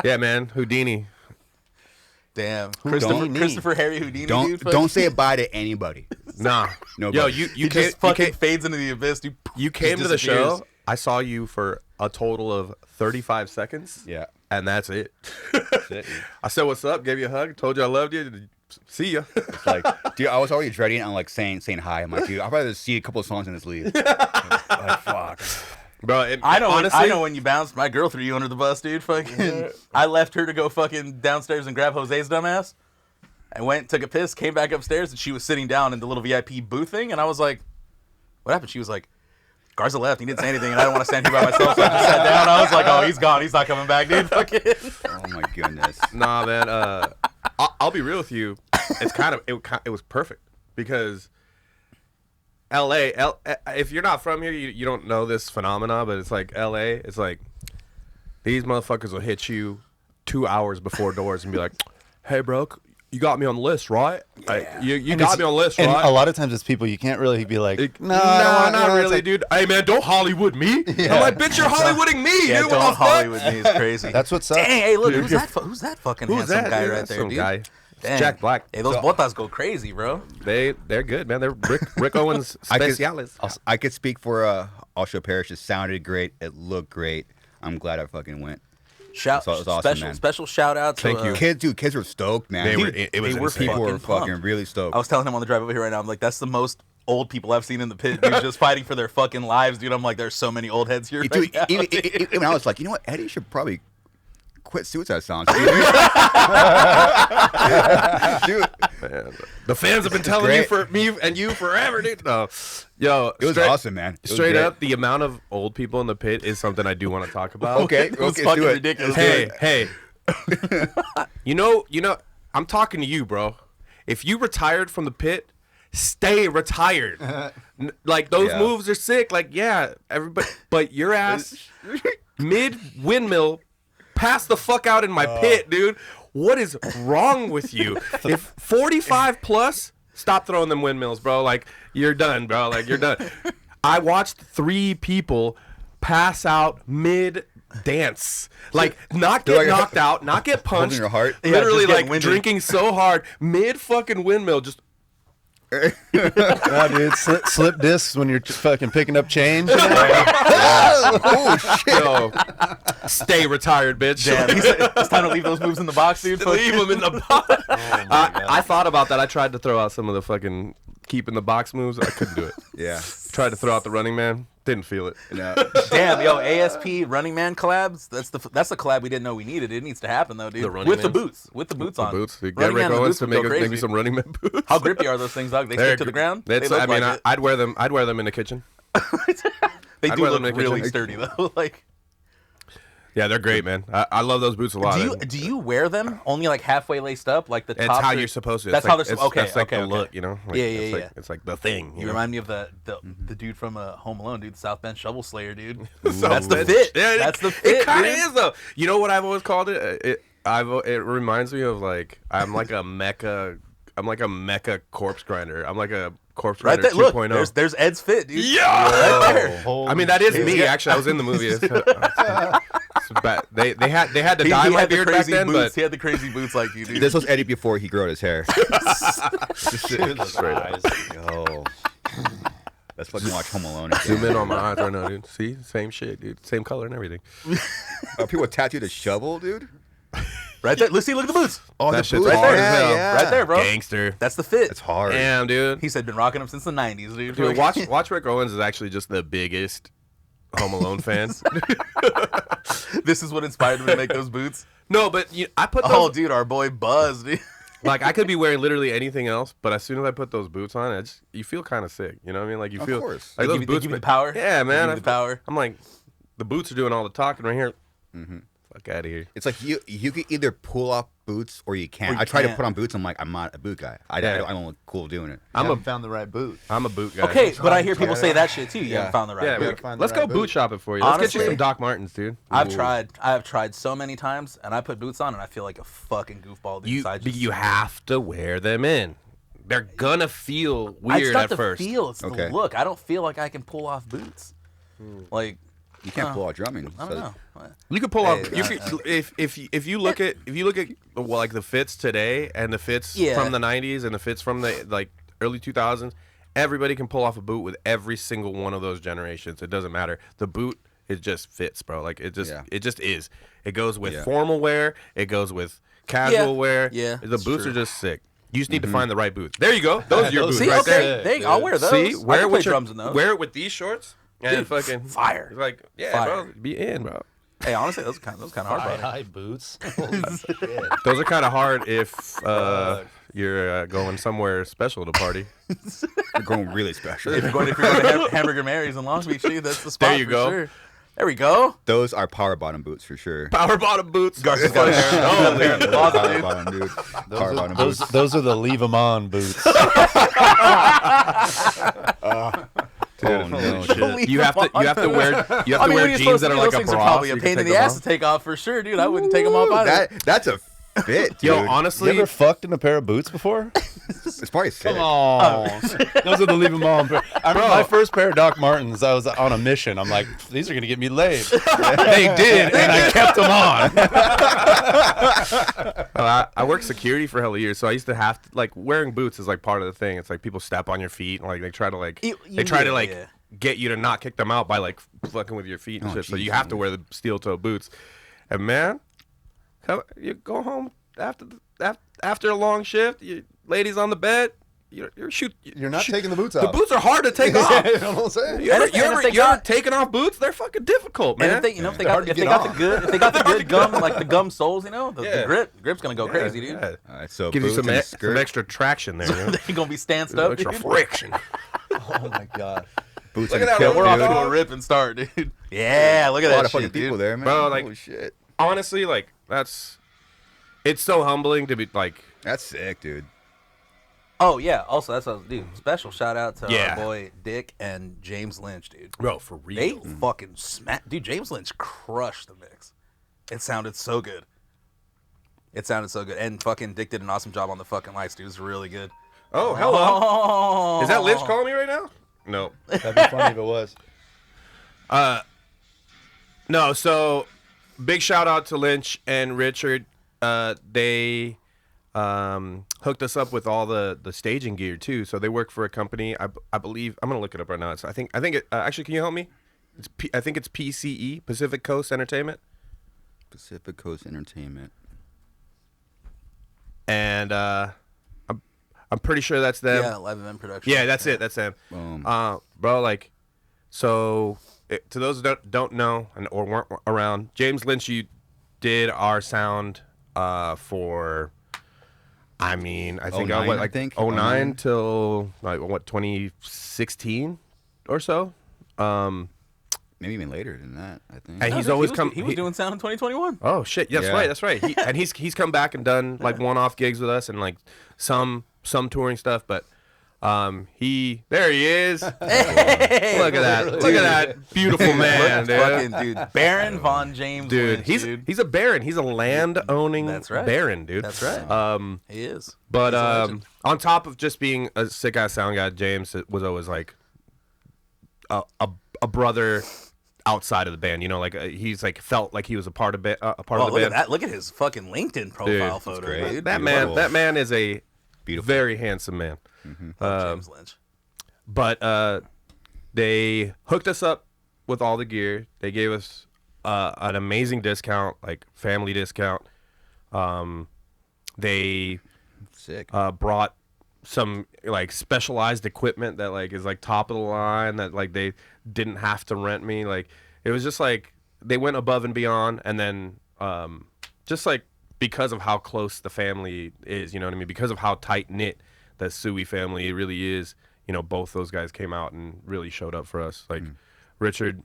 Yeah, man. Houdini. Damn. Christopher Harry Houdini, dude. Don't say bye to anybody. Nah. Nobody. Yo, You just fucking fades into the abyss, dude. You came to the show. I saw you for a total of 35 seconds. Yeah. And that's it. That's it, dude. I said, what's up? Gave you a hug. Told you I loved you. See ya. It's like, dude, I was already dreading it and like saying hi. I'm like, dude, I'd rather see a couple of songs and just leave. Like, fuck. Bro, honestly, I know when you bounced. My girl threw you under the bus, dude. Fucking, I left her to go fucking downstairs and grab Jose's dumbass. I went, took a piss, came back upstairs, and she was sitting down in the little VIP booth thing. And I was like, what happened? She was like, Garza left. He didn't say anything, and I don't want to stand here by myself. So I just sat down. I was like, oh, he's gone. He's not coming back, dude. Fucking. Oh my goodness. Nah, man. I'll be real with you. It's it was perfect because L.A. If you're not from here, you don't know this phenomena, but it's like L.A. It's like these motherfuckers will hit you 2 hours before doors and be like, "Hey, bro, you got me on the list, right? Yeah. You got me on the list, right?" And a lot of times it's people you can't really be like, no, not really, like, dude. Hey, man, don't Hollywood me. Yeah. I'm like, bitch, you're Hollywooding me, yeah, dude. Don't Hollywood me is crazy. That's what's up. Dang, hey, look, who's that fucking handsome guy right there, dude? Guy. Dang. Jack Black. Hey, those botas go crazy, bro. They're good, man. They're Rick Owens speciales. I could speak for Usher Parish. It sounded great. It looked great. I'm glad I fucking went. Special shout out to Thank you. Kids were stoked, man. People were fucking really stoked. I was telling him on the drive over here right now, I'm like, that's the most old people I've seen in the pit, dude, just fighting for their fucking lives, dude. I'm like, there's so many old heads here. Dude, right now, even I was like, you know what, Eddie should probably quit Suicide Songs. Dude. Man, the fans have been telling you for me and you forever, dude. No, yo, it was awesome, man. Straight up, the amount of old people in the pit is something I do want to talk about. Okay, it's fucking ridiculous. Hey, you know, I'm talking to you, bro. If you retired from the pit, stay retired. Like those moves are sick. Like everybody, but your ass mid windmill. Pass the fuck out in my pit, dude. What is wrong with you? If 45 plus, stop throwing them windmills, bro. Like, you're done, bro. Like, you're done. I watched 3 people pass out mid-dance. Like, not get knocked out, not get punched. Holding your heart. Literally, like, drinking so hard. Mid-fucking windmill, just... No, dude, slip discs when you're fucking picking up change. Oh shit! Yo, stay retired, bitch. Damn, it's time to leave those moves in the box, dude. Leave them in the box. I thought about that. I tried to throw out some of the fucking keep in the box moves. I couldn't do it. Yeah. Tried to throw out the Running Man. Didn't feel it. No. Damn, yo, ASP Running Man collabs. That's the collab we didn't know we needed. It needs to happen though, dude. With the boots on. Boots. Get Running Rick Man, Owens to the boots would go make me some Running Man boots. How grippy are those things, dog? They stick to the ground. I'd wear them. I'd wear them in the kitchen. They I'd do wear look them in the really kitchen. sturdy though. Like, yeah, they're great, man. I love those boots a lot. do you wear them only like halfway laced up, like the top? It's how you're supposed to. That's how they're okay. That's like okay, the look, you know. Like, yeah. It's like the thing. You remind me of the dude from Home Alone, dude, the South Bend Shovel Slayer, dude. That's the fit. Yeah, that's the fit. It kind of is though. You know what I've always called it? It reminds me of like I'm like a mecha corpse grinder. I'm like a corpse grinder 2.0. Look, there's Ed's fit, dude. Yeah, right there. I mean that is me. Actually, I was in the movie. They had to dye my beard back then, but he had the crazy boots like you, dude. This was Eddie before he grew out his hair. Straight up. Yo. Let's fucking watch Home Alone. Zoom in on my eyes right now, dude. See, same shit, dude. Same color and everything. People tattooed a shovel, dude. Right there. Look at the boots. Oh, that the shit's boots. hard as Yeah, hell. yeah. Right there, bro. Gangster. That's the fit. It's hard. Damn, dude. He said been rocking them since the 90s, dude. Dude, watch Rick Owens is actually just the biggest Home Alone fan. This is what inspired him to make those boots. No, but I put those. Oh, dude, our boy Buzz, dude. Like I could be wearing literally anything else, but as soon as I put those boots on, you feel kind of sick. You know what I mean? Like you feel. Of course. Like They those give boots. you the power. Yeah, man. They give you the power. I'm like, the boots are doing all the talking right here. Fuck out of here. It's like you can either pull off boots or you can't. I try to put on boots. I'm like, I'm not a boot guy. I don't look cool doing it. I haven't found the right boot. I'm a boot guy. Okay, but I hear people say that shit too. You haven't found the right boot. Let's go boot shopping for you. Let's get you Honestly, some Doc Martens, dude. I have tried so many times, and I put boots on, and I feel like a fucking goofball, dude. You have to wear them in. They're gonna feel weird it's not at the first. feel, it's the look. I don't feel like I can pull off boots. Like, You can't pull out drumming. I don't know. You could pull off. Hey, You could, if you look at well, like the fits today and the fits from the '90s and the fits from the like early 2000s, everybody can pull off a boot with every single one of those generations. It doesn't matter. The boot, it just fits, bro. Like it just is. It goes with formal wear. It goes with casual wear. Yeah, the boots are just sick. You just need to find the right boots. There you go. Those are your boots right there. I'll wear those. See, wear it with these shorts. And dude, fucking fire. It's like, fire. Bro, be in, bro. Hey, honestly, those kind of hard, bro. High boots. Those are kind of hard if you're going somewhere special to party. You're going really special. If you're going to Hamburger Mary's in Long Beach, dude, that's the spot. There you go. Sure. There we go. Those are power bottom boots for sure. Power bottom boots. Garza's got hair. Oh, they're in the closet, dude. Power bottom, dude. Power bottom boots. Those are the leave 'em on boots. Oh no, shit. You have to wear jeans that are like a bra. Probably a pain in the ass to take off for sure, dude. I wouldn't take them off either. That's a fit, dude. Yo, honestly, You ever fucked in a pair of boots before? It's probably sick. Oh, those are the leave 'em on. I remember my first pair of Doc Martens. I was on a mission. I'm like, these are gonna get me laid. They did, and I kept them on. I worked security for hella years, so I used to have to, like, wearing boots is like part of the thing. It's like people step on your feet and like they try to get you to not kick them out by like fucking with your feet and shit. So you have to wear the steel toe boots. And man, you go home after a long shift. Ladies on the bed. You're not taking the boots off. The boots are hard to take off. You know what I'm saying? You ever taken off boots? They're fucking difficult, man. And if they got the good gum, like the gum soles, the grip's gonna go crazy, dude. All right, so Gives you some skirt. extra traction there. You know? They're gonna be stanced up, extra dude. friction. Oh my god. Boots Look and at that. kilt, We're off dude. to a rip and start, dude. Yeah, look at A lot that of fucking shit, people dude. there, man. Bro, like, holy shit. Honestly, like it's so humbling to be like. That's sick, dude. Oh yeah. Also, that's what I was, dude. Special shout out to Yeah. our boy Dick and James Lynch, dude. Bro, for real. They fucking dude. James Lynch crushed the mix. It sounded so good. And fucking Dick did an awesome job on the fucking lights, dude. It was really good. Oh, hello. Oh. Is that Lynch calling me right now? No. That'd be funny if it was. No, so big shout out to Lynch and Richard. They hooked us up with all the staging gear too. So they work for a company. I believe I'm gonna look it up right now. So I think it, actually, can you help me? I think it's PCE, Pacific Coast Entertainment. Pacific Coast Entertainment. And I'm pretty sure that's them. Yeah, Live Event Production. Yeah, that's it. That's them. Boom. Bro, like, so to those that don't know or weren't around, James Lynch, you did our sound for, I think 09 till like what 2016 or so. Maybe even later than that, I think. And He was doing sound in 2021. Oh shit! That's Yeah. right. That's right. He's come back and done like one-off gigs with us and like some touring stuff. But there he is. Hey, Look at that! Look at that beautiful man, dude. Fucking dude, Baron Von James. Dude, Lynch, he's a baron. He's a land-owning baron, dude. That's right. He is. But on top of just being a sick-ass sound guy, James was always like a brother outside of the band, like he's like felt like he was a part of the band. Look at that! Look at his fucking LinkedIn profile photo, great. dude. That man is a very handsome man. James Lynch. But they hooked us up with all the gear. They gave us an amazing discount, like family discount. They Sick. brought some like specialized equipment that like is like top of the line that like they didn't have to rent me. Like it was just like they went above and beyond, and then just like because of how close the family is, you know what I mean? Because of how tight knit the Suey family really is, both those guys came out and really showed up for us. Like Richard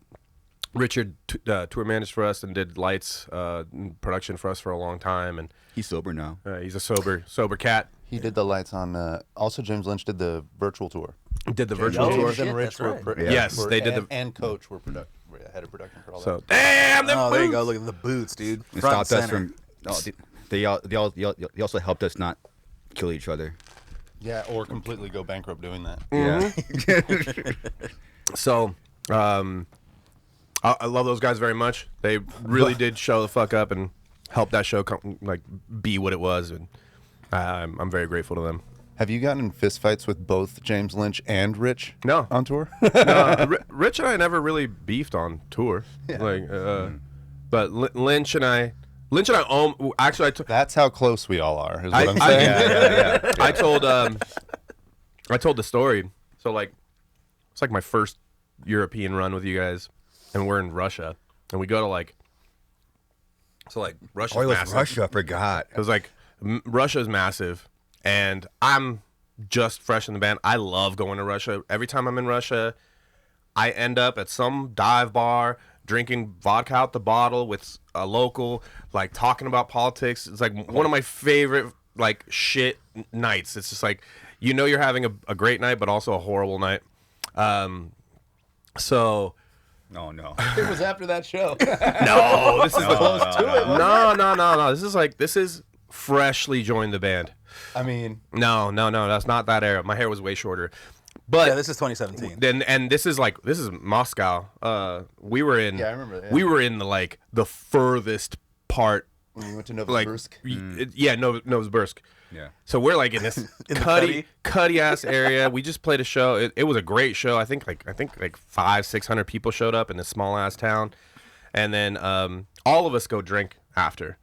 tour managed for us and did lights production for us for a long time, and He's sober now. he's a sober cat. He did the lights on. Also, James Lynch did the virtual tour. Did the virtual tour? shit, and Rich that's were right. Yes, they did and Coach were head of production for all So that. damn them Oh, there you boots. go. Look at the boots, dude. It Front stopped and us center. from. They also helped us not kill each other. Yeah, or completely go bankrupt doing that. Yeah. So, I love those guys very much. They really did show the fuck up and help that show be what it was, and I'm very grateful to them. Have you gotten in fistfights with both James Lynch and Rich? No. On tour? No, Rich and I never really beefed on tour. Yeah. But Lynch and I actually That's how close we all are. Is what I'm saying. Yeah. I told the story. So like, it's like my first European run with you guys, and we're in Russia, and we go to Russia's massive. Russia, I forgot. It was like Russia's massive, and I'm just fresh in the band. I love going to Russia. Every time I'm in Russia, I end up at some dive bar drinking vodka out the bottle with a local, like talking about politics. It's like one of my favorite like shit nights. It's just like, you're having a great night, but also a horrible night. So. No. It was after that show. No, this is close to it. No. This is freshly joined the band. I mean, no. That's not that era. My hair was way shorter. But yeah, this is 2017. And this is Moscow. We were in. Yeah, I remember that. We were in the furthest part. When we went to Novosibirsk. Novosibirsk. Yeah. So we're like in this cutty ass area. We just played a show. It was a great show. I think like 500-600 people showed up in this small ass town, and then all of us go drink after.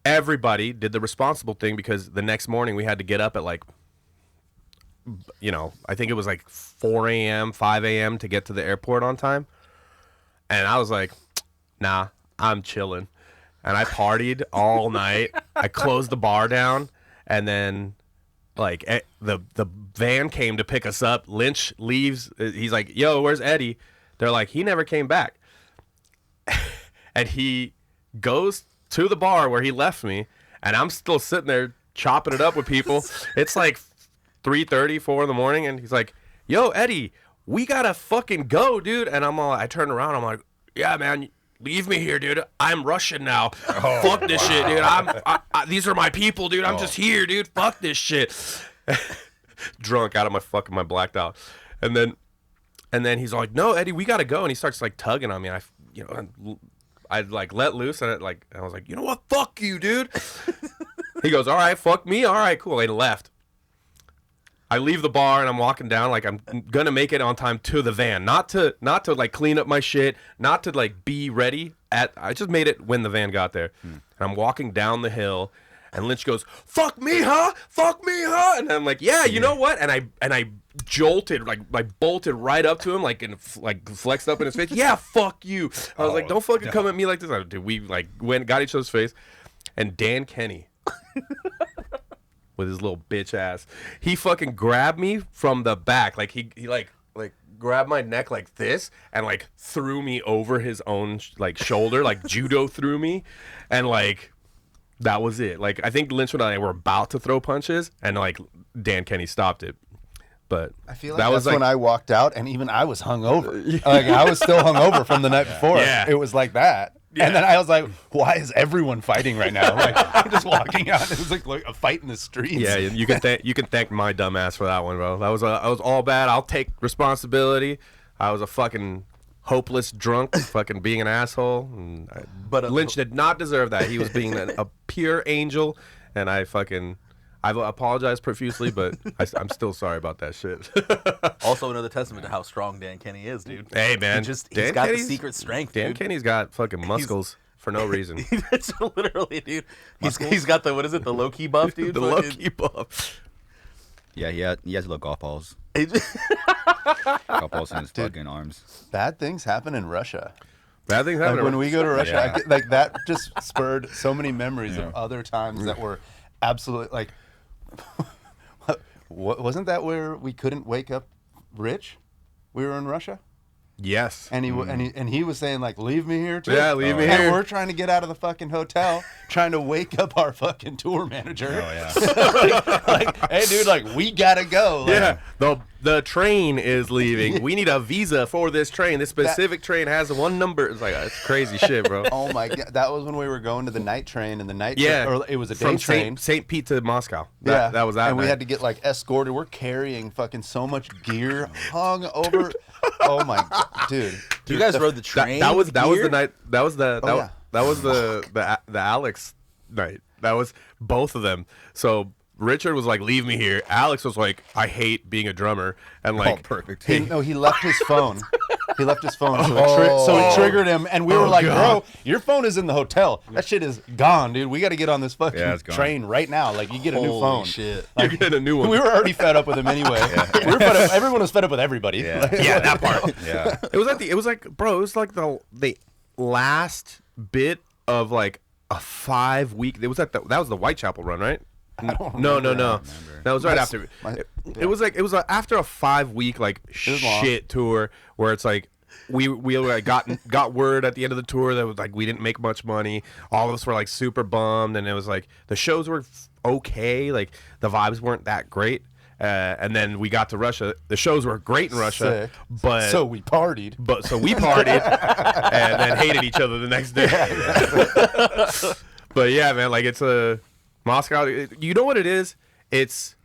Everybody did the responsible thing because the next morning we had to get up at like, I think it was like 4 a.m., 5 a.m. to get to the airport on time. And I was like, nah, I'm chilling. And I partied all night. I closed the bar down, and then like the van came to pick us up. Lynch leaves. He's like, yo, where's Eddie? They're like, he never came back. And he goes to the bar where he left me, and I'm still sitting there chopping it up with people. It's like 3:30, 4 in the morning, and he's like, yo, Eddie, we gotta fucking go, dude. And I turn around, I'm like, yeah, man, leave me here, dude. I'm Russian now. Fuck this shit, dude. These are my people, dude. I'm just here, dude. Fuck this shit. Drunk out of my blacked out. And then he's like, no, Eddie, we gotta go. And he starts like tugging on me. I like let loose, and I was like, you know what? Fuck you, dude. He goes, all right, fuck me. All right, cool. And he left. I leave the bar and I'm walking down like I'm gonna make it on time to the van, not to like clean up my shit, not to like be ready. I just made it when the van got there, and I'm walking down the hill, and Lynch goes, "Fuck me, huh? Fuck me, huh?" And I'm like, "Yeah, you know what?" And I jolted like bolted right up to him and flexed up in his face. Yeah, fuck you. I was like, "Don't fucking come at me like this." Dude, we got each other's face, and Dan Kenny. With his little bitch ass, he fucking grabbed me from the back, like he grabbed my neck like this and like threw me over his own like shoulder, like judo threw me, and like that was it. Like I think Lynch and I were about to throw punches, and like Dan Kenny stopped it. But I feel like that was when I walked out, and even I was hungover. Like I was still hungover from the night before. Yeah. It was like that. Yeah. And then I was like, why is everyone fighting right now? Like, I'm just walking out. It was like a fight in the streets. Yeah, you can thank my dumb ass for that one, bro. I was all bad. I'll take responsibility. I was a fucking hopeless drunk, fucking being an asshole. But Lynch did not deserve that. He was being a pure angel, and I've apologized profusely, but I'm still sorry about that shit. Also, another testament to how strong Dan Kenny is, dude. Hey, man. He's got the secret strength, dude. Dan Kenny's got fucking muscles for no reason. It's literally, dude. He's got the, what is it, the low-key buff, dude? The low-key buff. Yeah, he has little golf balls. Golf balls in his fucking arms. Bad things happen in Russia. Bad things happen when we go to Russia. Yeah. That just spurred so many memories of other times that were absolutely, like... Wasn't that where we couldn't wake up Rich? We were in Russia. Yes. And he was saying like, leave me here too. Yeah, leave me here. And we're trying to get out of the fucking hotel, trying to wake up our fucking tour manager. Oh yeah. like, hey dude, like we gotta go. Like, yeah. The train is leaving. We need a visa for this train. This specific train has one number. It's like it's crazy shit, bro. Oh my god, that was when we were going to the night train, and the night or it was a day from train. St. Pete to Moscow. That was that. And night. we had to get like escorted. We're carrying fucking so much gear hung over. Oh my god, dude. You guys rode the train. That was with the gear? night. That was the yeah. that was the Alex night. That was both of them. So Richard was like, "Leave me here." Alex was like, "I hate being a drummer," and like, perfect. He left his phone. He left his phone, so it triggered him, and we were like, God. "Bro, your phone is in the hotel. That shit is gone, dude. We got to get on this fucking it's gone. train right now. Like, you get a new Holy phone." shit. you're getting a new one. We were already fed up with him anyway. We were fed up, everyone was fed up with everybody. Yeah. Yeah, that part. Yeah. It was like the last bit of like a 5 week. It was that was the Whitechapel run, right? No. That was right after. It was after a 5 week like shit tour where it's like we like got word at the end of the tour that was like we didn't make much money. All of us were like super bummed, and it was like the shows were okay, like the vibes weren't that great. And then we got to Russia. The shows were great in Russia, Sick. but So we partied. we partied and then hated each other the next day. But yeah, man, like it's a Moscow. You know what it is? It's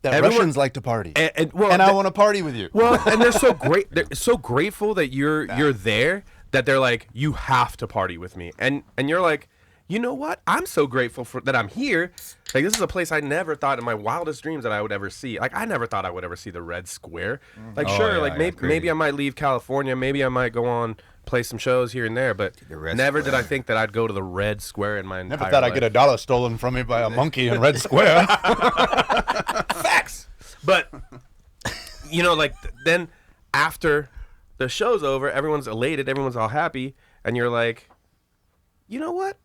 That everyone- Russians like to party, and I want to party with you. well, and they're so great. They're so grateful that you're there that they're like, you have to party with me, and you're like, you know what? I'm so grateful for that I'm here. Like this is a place I never thought in my wildest dreams that I would ever see. Like I never thought I would ever see the Red Square. Like sure, yeah, like yeah, maybe I might leave California, maybe I might go on play some shows here and there, but The Red never did I Square. think that I'd go to the Red Square in my entire Never thought I'd life. get $1 stolen from me by a monkey in Red Square. Facts. But you know, like then after the show's over, everyone's elated, everyone's all happy, and you're like, you know what?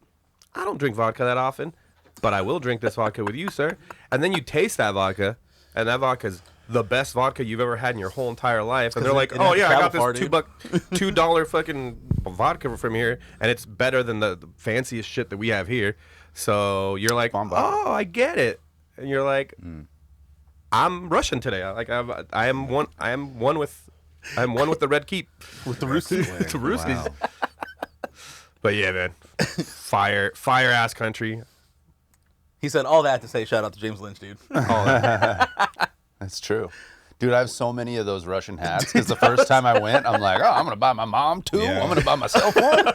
I don't drink vodka that often, but I will drink this vodka with you, sir. And then you taste that vodka, and that vodka's the best vodka you've ever had in your whole entire life. And they're like, it oh had yeah, I got travel this far, $2 fucking vodka from here, and it's better than the fanciest shit that we have here. So you're like, Bomb vodka. oh, I get it. And you're like, I'm Russian today. I am one with the Red Keep. With the Ruskies. The Ruskies. Wow. But yeah, man, fire ass country. He said all that to say shout out to James Lynch, dude. That's true. Dude, I have so many of those Russian hats because the first time I went, I'm like, oh, I'm going to buy my mom two. Yeah. I'm going to buy myself one.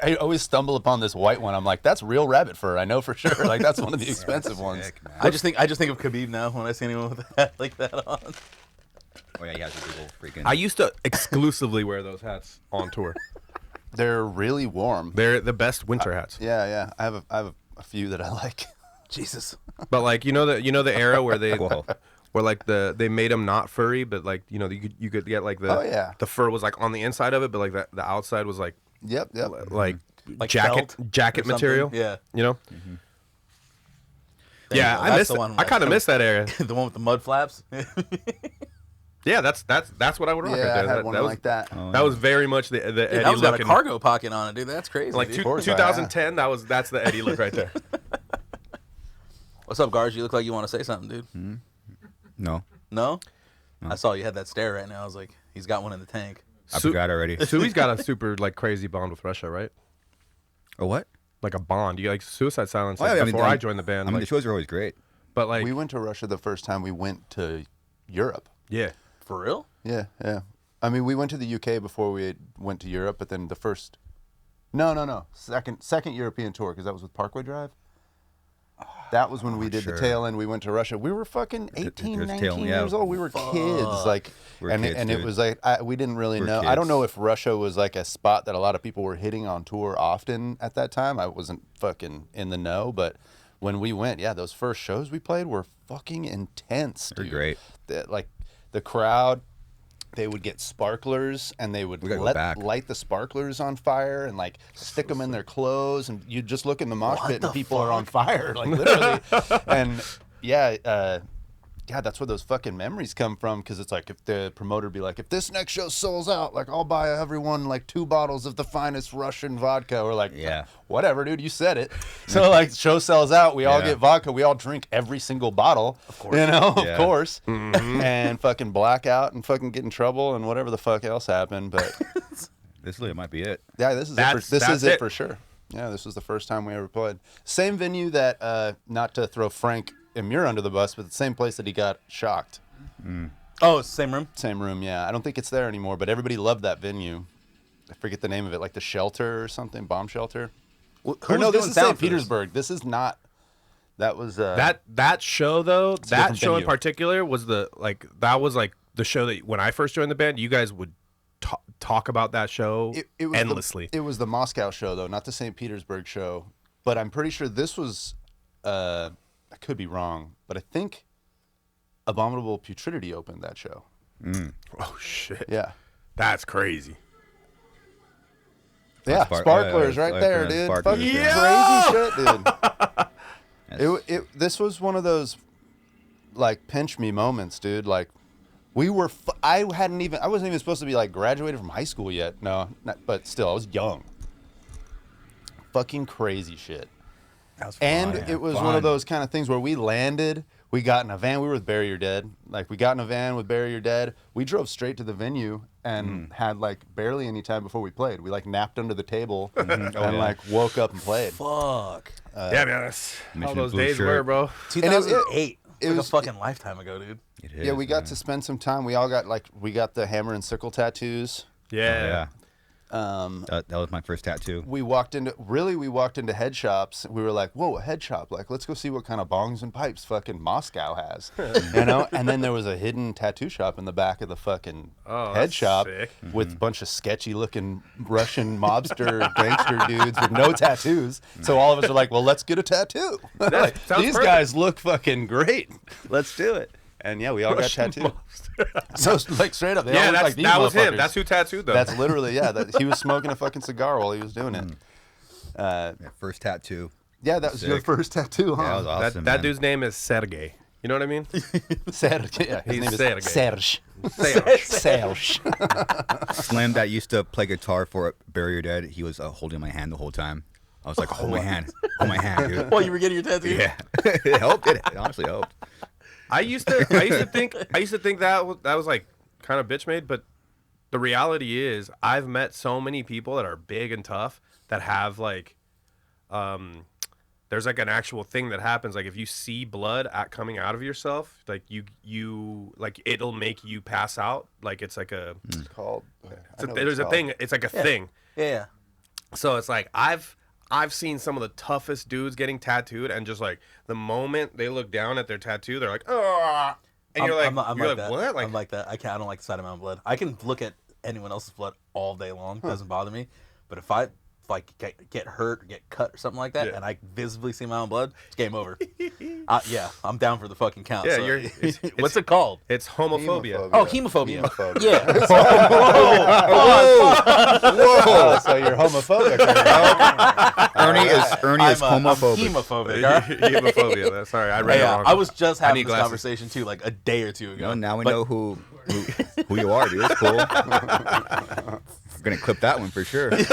I always stumble upon this white one. I'm like, that's real rabbit fur. I know for sure. Like, that's one of the expensive ones. Sick, man. I just think of Khabib now when I see anyone with a hat like that on. Oh yeah, you guys are people freaking. I used to exclusively wear those hats on tour. They're really warm. They're the best winter hats. Yeah. I have a few that I like. Jesus. But like you know the era where they Whoa. where like they made them not furry, but like you know you could get like the Oh, yeah. the fur was like on the inside of it, but like the outside was like Yep. like Like jacket felt jacket or something? material. Yeah. You know. There Yeah, you go. I That's miss. the one I kind of miss that era. The one with the mud flaps. Yeah, that's what I would rock. Yeah, right I there. had one was, like that. That was very much the Dude, Eddie that was got look. a cargo pocket on it, dude. That's crazy. Like dude. course I have. 2010, that's the Eddie look right there. What's up, Garza? You look like you want to say something, dude. No, No? I saw you had that stare right now. I was like, he's got one in the tank. I forgot already. Sui's got a super like crazy bond with Russia, right? Oh what? Like a bond. You like Suicide Silence Oh, yeah, like, I mean, before I joined the band. I mean, like, the shows are always great. but like We went to Russia the first time we went to Europe. yeah. For real? Yeah. I mean, we went to the UK before we went to Europe, but then the first, no, second European tour because that was with Parkway Drive. That was when we did sure. the tail end. We went to Russia. We were fucking 18, there's 19 tail- yeah. years old. We were kids, like, We were and kids, it dude. was like we didn't really We're know. I don't kids. know if Russia was like a spot that a lot of people were hitting on tour often at that time. I wasn't fucking in the know, but when we went, yeah, those first shows we played were fucking intense. They're Dude. great. Like the crowd. They would get sparklers and they would We gotta go back. light the sparklers on fire and like stick them in their clothes, and you just look in the mosh pit and people are on fire, like literally. And yeah, that's where those fucking memories come from, because it's like if the promoter be like, if this next show sells out, like I'll buy everyone like 2 bottles of the finest Russian vodka. We're like, Yeah. whatever, dude, you said it. So like show sells out, we all Yeah. get vodka, we all drink every single bottle, of course, you know, Yeah. of course, and fucking black out and fucking get in trouble and whatever the fuck else happened. But This really might be it. yeah, this is That's it it. for sure. Yeah, this was the first time we ever played. Same venue that, not to throw Frank and Muir under the bus, but the same place that he got shocked. Oh, it's the same room? Same room, yeah. I don't think it's there anymore, but everybody loved that venue. I forget the name of it, like the Shelter or something, Bomb Shelter. Who Or no, was this doing is sound St. for this? Petersburg. This is not. That was That show though, that different show in venue. particular was the show that when I first joined the band, you guys would talk about that show it was endlessly. it was the Moscow show though, not the St. Petersburg show. But I'm pretty sure this was. I could be wrong, but I think Abominable Putridity opened that show. Oh shit! Yeah. That's crazy. Yeah, Sparklers right there, dude. Fucking crazy shit, dude. This was one of those like pinch me moments, dude. Like we were I wasn't even supposed to be like graduated from high school yet. No, but still I was young. Fucking crazy shit. That was fun. And it was one of those kind of things where we landed, we got in a van, we were with Bury Your Dead. Like we got in a van with Bury Your Dead. We drove straight to the venue and had like barely any time before we played. We like napped under the table and like woke up and played. Fuck. Yeah, man, that's how Mission those Blue days Shirt. were, bro. 2008. it Like was a fucking lifetime ago, dude. It is, Yeah, we got man. to spend some time. We all got we got the hammer and sickle tattoos. Yeah. That was my first tattoo. We walked into head shops. We were like, whoa, a head shop. Like, let's go see what kind of bongs and pipes fucking Moscow has. You know? And then there was a hidden tattoo shop in the back of the fucking head that's shop sick. with a bunch of sketchy looking Russian mobster gangster dudes with no tattoos. So all of us are like, well, let's get a tattoo. Like, sounds these perfect. guys look fucking great. Let's do it. And yeah, we all got tattooed. So like straight up, they all Yeah, look like these that was him. motherfuckers. That's who tattooed them. That's literally, yeah. He was smoking a fucking cigar while he was doing it. Yeah, first tattoo. Yeah, that was your Sick. first tattoo, huh? Yeah, that was awesome. that man. dude's name is Sergey. You know what I mean? Serge. Yeah, his He's name is Sergey. Serge. Serge. Slim that used to play guitar for Bury Your Dead. He was holding my hand the whole time. I was like, hold my hand, dude. Well, you were getting your tattoo? Yeah, it helped. It honestly helped. I used to think that was like kind of bitch made, but the reality is I've met so many people that are big and tough that have like there's like an actual thing that happens, like if you see blood coming out of yourself, like you like it'll make you pass out, like it's like a It's called. there's a thing, it's like a thing. Yeah. So it's like I've seen some of the toughest dudes getting tattooed, and just like the moment they look down at their tattoo, they're like, oh, and you're like, I'm you're like like that. what? Like I'm like that. I don't like the sight of my own blood. I can look at anyone else's blood all day long. It doesn't bother me. But if I get hurt or get cut or something like that, Yeah. and I visibly see my own blood, it's game over. Yeah, I'm down for the fucking count. Yeah, so. What's it called? it's homophobia. Oh, hemophobia. Hemophobia. Yeah. Whoa! So you're homophobic. Ernie is I'm homophobic. hemophobic. All right? Hemophobia. Sorry, I read it Yeah, wrong. I was just having need this glasses. conversation too, like a day or two ago. No, now we But- know who you are, dude. It's cool. We're gonna clip that one for sure. That's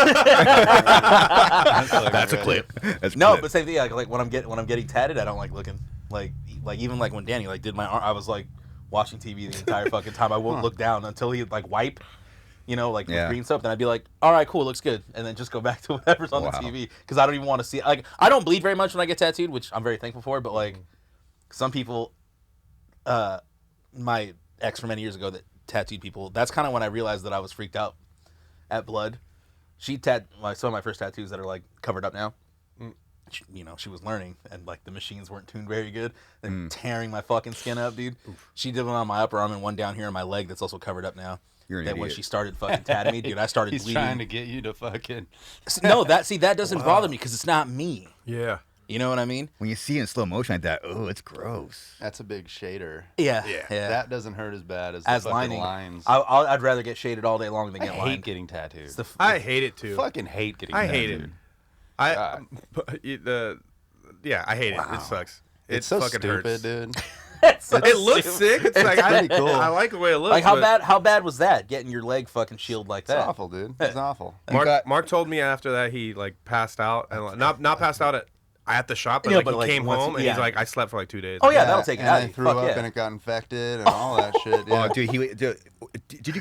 a clip. That's No, clip. but same thing. Like when I'm getting tatted, I don't like looking. Like even like when Danny like did my arm, I was like watching TV the entire fucking time. I won't look down until he like wipe, with Yeah. green soap. Then I'd be like, all right, cool, looks good, and then just go back to whatever's on the Wow. TV because I don't even want to see. Like I don't bleed very much when I get tattooed, which I'm very thankful for. But like some people, my ex from many years ago that tattooed people, that's kind of when I realized that I was freaked out at blood. She some of my first tattoos that are like covered up now. She was learning, and like the machines weren't tuned very good, and tearing my fucking skin up, dude. She did one on my upper arm and one down here on my leg that's also covered up now. You're an that when idiot. she started fucking tatting me, dude, I started He's bleeding. trying to get you to fucking. No, that doesn't bother me because it's not me. Yeah. You know what I mean? When you see it in slow motion like that, oh, it's gross. That's a big shader. Yeah. That doesn't hurt as bad as the As fucking lining. lines. I'd rather get shaded all day long than I get hate lined. getting tattooed. It's the I hate it too. fucking hate getting. I tattooed. hate it. I God. I hate it. It sucks. It's so fucking stupid, hurts. dude. It looks sick. It's like pretty cool. I like the way it looks. Like how but bad was that? Getting your leg fucking shielded like It's that. awful, dude. It's awful. Mark told me after that he like passed out, and not passed out at the shop, but Yeah, like but, he like, came once- home and yeah. he's like, I slept for like 2 days. Oh yeah, that'll take it and out then of you. threw Fuck up yeah. and it got infected and all that shit. Yeah. Oh, dude, did you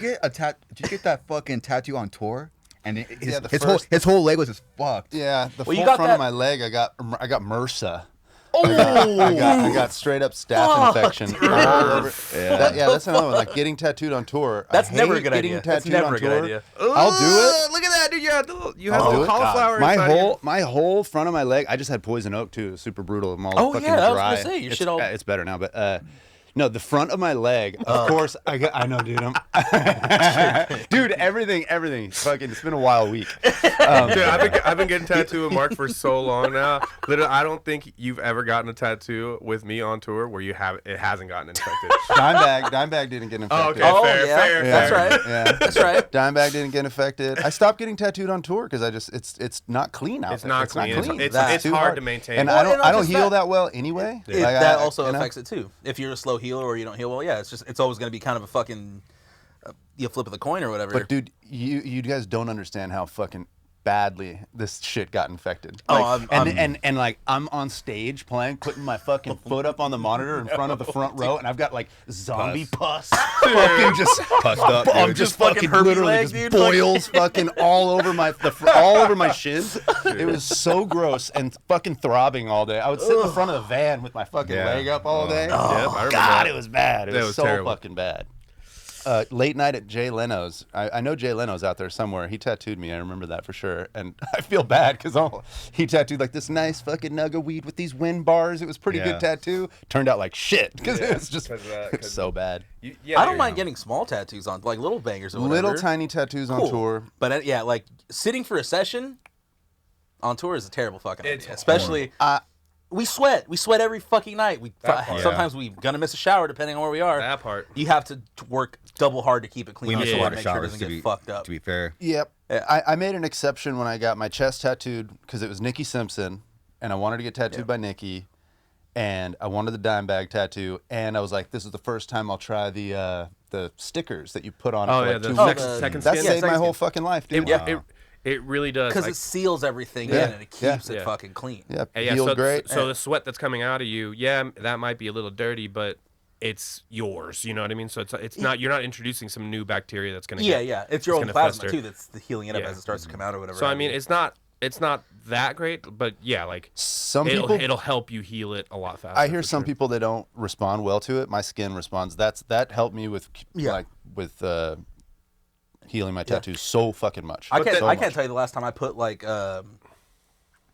get Did you get that fucking tattoo on tour? And Yeah, the his whole leg was just fucked. Yeah, the Well, you full got front that- of my leg, I got MRSA. I got straight up staph infection all over. That's another one. Like getting tattooed on tour. That's I never a hate good getting idea. That's tattooed never on a good tour. idea. I'll do it. Look at that, dude. You have I'll do little it. cauliflower. My inside whole you. my whole front of my leg. I just had poison oak too. Super brutal. I'm all Oh, fucking yeah, I was dry. gonna say, your shit all- It's better now, but no, the front of my leg. Of course, I know, dude. Dude, everything. Fucking, it's been a wild week. Dude, I've been getting tattooed with Mark for so long now. Literally, I don't think you've ever gotten a tattoo with me on tour where it hasn't gotten infected. Dimebag didn't get infected. Oh, okay, Oh, fair, yeah. fair. That's right. Yeah. That's right. Dimebag didn't get infected. I stopped getting tattooed on tour because it's not clean out It's there. not clean. It's That's it's hard to maintain. And Well, I and not don't just heal that. that well anyway. That also affects it too. If you're a slow healer or you don't heal well, yeah, it's always going to be kind of a fucking you flip of the coin or whatever. But dude, you guys don't understand how fucking badly this shit got infected. Oh, Like, and like I'm on stage playing, putting my fucking foot up on the monitor in front of the front row, and I've got like zombie pus, fucking just Pussed up, I'm dude. just fucking fucking herpes literally leg, just dude. boils fucking all over all over my shins. It was so gross and fucking throbbing all day. I would sit in the front of the van with my fucking Yeah. leg up all day. Yep, I remember God, that. it was bad. It That was was so terrible. fucking bad. Late night at Jay Leno's. I know Jay Leno's out there somewhere. He tattooed me. I remember that for sure. And I feel bad because he tattooed like this nice fucking nug of weed with these wind bars. It was pretty Yeah. good tattoo. Turned out like shit because it was just 'cause of that, it's so bad. I don't mind getting small tattoos on, like little bangers or whatever. Little tiny tattoos on Cool. tour. But yeah, like sitting for a session on tour is a terrible fucking It's idea. Especially we sweat every fucking night. That part. Sometimes we gonna miss a shower depending on where we are. That part. You have to work double hard to keep it clean. We miss so a lot make of sure it showers doesn't to get be fucked up. To be fair, Yep. Yeah. I made an exception when I got my chest tattooed because it was Nikki Simpson, and I wanted to get tattooed by Nikki, and I wanted the Dimebag tattoo, and I was like, this is the first time I'll try the stickers that you put on it Oh for yeah, like the 2 Oh, weeks. second, second That skin. saved my second whole skin. fucking life, dude. It really does. Because Like, it seals everything Yeah. in and it Yeah. keeps it Yeah. fucking clean. Yeah, yeah, healed so, great. So the sweat that's coming out of you, yeah, that might be a little dirty, but it's yours. You know what I mean? So it's not, you're not introducing some new bacteria that's gonna. Yeah. It's your it's own gonna plasma fester. too that's the healing it up Yeah. as it starts to come out or whatever. So I mean, it's not that great, but yeah, like Some it'll people, help you heal it a lot faster. I hear for some sure. people that don't respond well to it. My skin responds. That helped me with healing my tattoos so fucking much. I can't So I can't much. tell you the last time I put like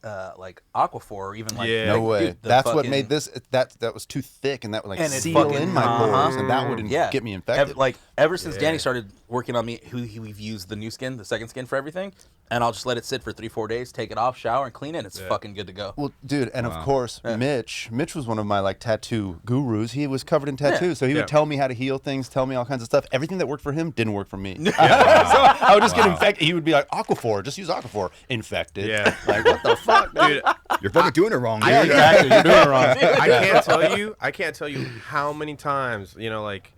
Aquaphor or even like Yeah. No like, way. dude, the That's what fucking- made this. That was too thick, and that would like And it seal fucking- in my pores, and that wouldn't yeah. get me infected. Ever since Danny started working on me, we've used the new skin, the second skin for everything, and I'll just let it sit for 3-4 days, take it off, shower, and clean it. And it's fucking good to go. Well, dude, and of course, Mitch was one of my like tattoo gurus. He was covered in tattoos, so he Yeah. would tell me how to heal things, tell me all kinds of stuff. Everything that worked for him didn't work for me. So I would just get infected. He would be like, Aquaphor, just use Aquaphor. Infected. Yeah. Like, what the fuck, Dude, you're fucking doing it wrong, dude. Yeah, exactly. You're doing it wrong. I can't tell you how many times, like,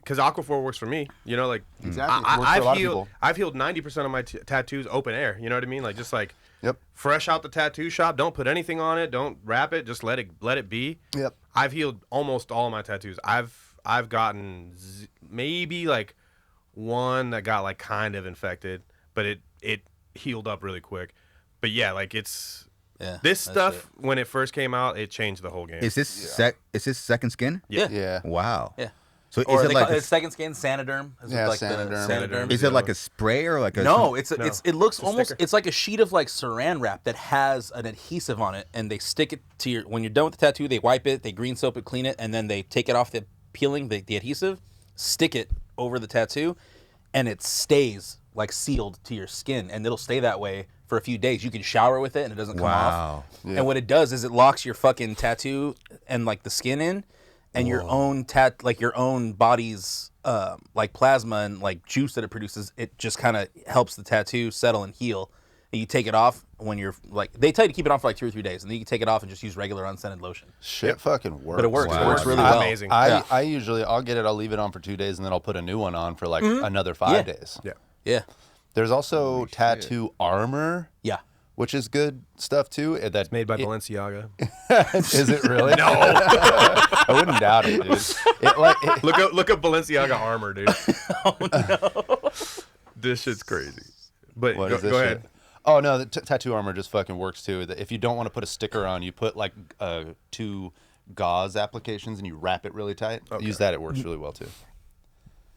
because Aquaphor works for me, like Exactly. It works for a lot of people. I've healed 90% of my tattoos open air. You know what I mean? Like just like Yep. fresh out the tattoo shop. Don't put anything on it. Don't wrap it. Just let it be. Yep. I've healed almost all of my tattoos. I've gotten maybe like one that got like kind of infected, but it healed up really quick. But yeah, like this that's stuff when it first came out, it changed the whole game. Is this is this second skin? Yeah. Wow. Yeah. So Or is it they like call it second skin, Sanoderm. Is Yeah, like Sanoderm. The Sanoderm. is it like a spray or like a No, it looks almost sticker. it's like a sheet of like saran wrap that has an adhesive on it, and they stick it to your when you're done with the tattoo, they wipe it, they green soap it, clean it, and then they take it off the peeling, the adhesive, stick it over the tattoo, and it stays like sealed to your skin, and it'll stay that way for a few days. You can shower with it and it doesn't come off. Wow. And what it does is it locks your fucking tattoo and like the skin in, and your own your own body's like plasma and like juice that it produces, it just kind of helps the tattoo settle and heal. And you take it off when you're like, they tell you to keep it on for like 2 or 3 days, and then you can take it off and just use regular unscented lotion. Shit fucking works. But it works. Wow. It works really well. Amazing. I usually I'll get it. I'll leave it on for 2 days, and then I'll put a new one on for like another 5 days. Yeah. Yeah. There's also tattoo armor, Yeah. which is good stuff too. That's Made by Balenciaga. Is it really? No, I wouldn't doubt it, dude. Look up Balenciaga Armour, dude. Oh no. This shit's crazy. But What go is this ahead. shit? Oh no, the tattoo armor just fucking works too. If you don't want to put a sticker on, you put like 2 gauze applications and you wrap it really tight. Okay. Use that; it works really well too.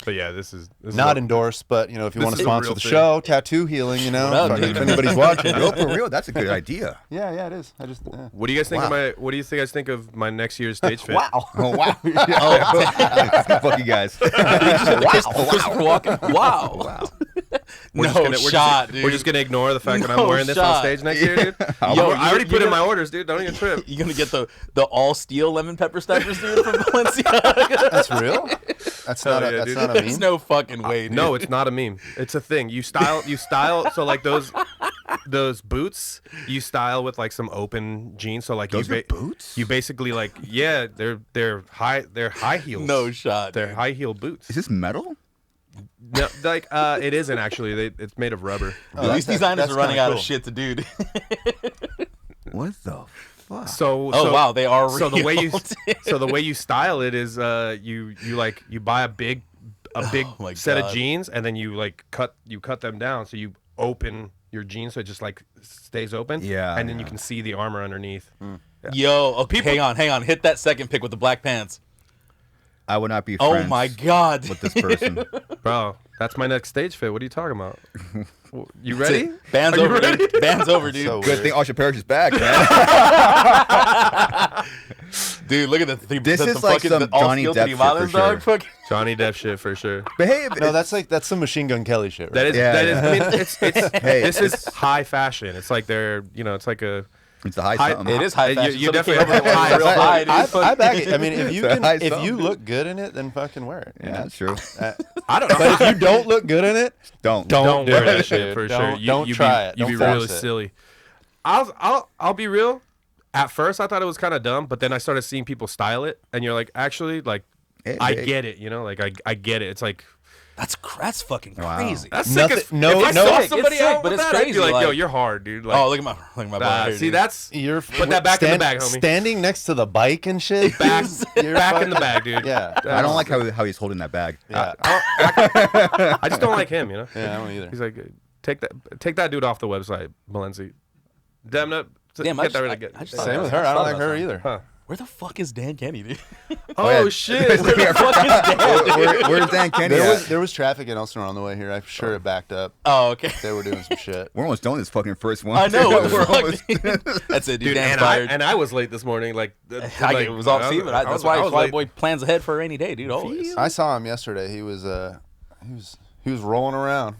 But yeah, this is not endorsed, but you know, if you want to is a sponsor real the thing. show, tattoo healing, you know, What up, fucking, dude? if anybody's watching. Yo, for real, that's a good idea. Yeah, it is. I just What do you guys think of my? What do you guys think of my next year's stage fit? wow. Oh wow. Fuck you guys. Christopher Walken. Wow. Wow. We're No just gonna, shot, we're dude. just gonna ignore the fact that I'm No wearing this on shot. stage next year, dude. Yo, I already put you're in my gonna- orders, dude. Don't even trip. You gonna get the all steel lemon pepper snipers, dude, from Balenciaga? That's real. That's Hell not. yeah, That's dude. not a There's meme. no fucking way, dude. No, it's not a meme. It's a thing. You style. So like those boots, you style with like some open jeans. So like Those you are boots? You basically like they're high heels. No shot. They're Dude. high heel boots. Is this metal? No, like it isn't actually. It's made of rubber. These designers that's are running kinda out cool. of shit to do. Dude. What the fuck? So Oh wow, they are real. So the way you style it is you buy a big my set of God. jeans and then you cut them down so you open your jeans so it just like stays open. Yeah, And then you yeah. can see the armor underneath. Yo, okay, hang on. Hit that second pick with the black pants. I would not be Oh friends my God. with this person. Bro, that's my next stage fit. What are you talking about? You ready? Band's Are you over, ready? dude. Band's over, dude. So Good weird. thing Usher Parrish is back, man. Dude, look at the This the is like fucking, some the all Johnny steel Depp city shit violence, for dog. sure. Fuck. Johnny Depp shit for sure. But hey, No, that's some Machine Gun Kelly shit. Right? That is Yeah, that is. yeah. I mean, it's Hey, this is high fashion. It's like it's like a it's the high High- something. It is high You- fashion. you so they definitely came up with have one real high- high, dude. I back it. I mean, if you It's a can, high if sum. you look good in it, then fucking wear it. you Yeah, know? that's true. I don't know. But if you don't look good in it, Don't. Don't do wear it, that shit dude. for Don't- sure. don't try it. You'd be Don't really force it. silly. I'll be real. At first, I thought it was kind of dumb, but then I started seeing people style it, and you're like, actually, like, Hey, I hey. get it. You know, like I get it. It's like That's fucking Wow. crazy. that's Nothing- sick. no- if I no- saw It's somebody sick, out but with it's that, I'd be crazy, like, yo, like- you're hard, dude. Like, Oh, look at my black hair, see, dude. that's you're put that back in the bag, homie. Standing next to the bike and shit. back You're back in the fucking- bag, dude. Yeah. I don't like how he's holding that bag. Yeah. I just don't like him. You know. Yeah, I don't either. He's like, take that dude off the website, Balenciaga. Damn it. Damn, I get that just- really I good. just Same thought with her. I don't thought like about her that. either. Huh. Where the fuck is Dan Kenny, dude? Oh, yeah. shit. Where the fuck is Dan? Where's Dan Kenny at? There was traffic in Elsinore on the way here. I'm sure it backed up. Oh, okay. They were doing some shit. We're almost done this fucking first one. I know. too. What the We're fuck, almost- dude? That's it, dude. Dude, Dan's and fired. I was late this morning. Like, It was off season. That's why Fly Boy plans ahead for a rainy day, dude. Always. I saw him yesterday. He was rolling around.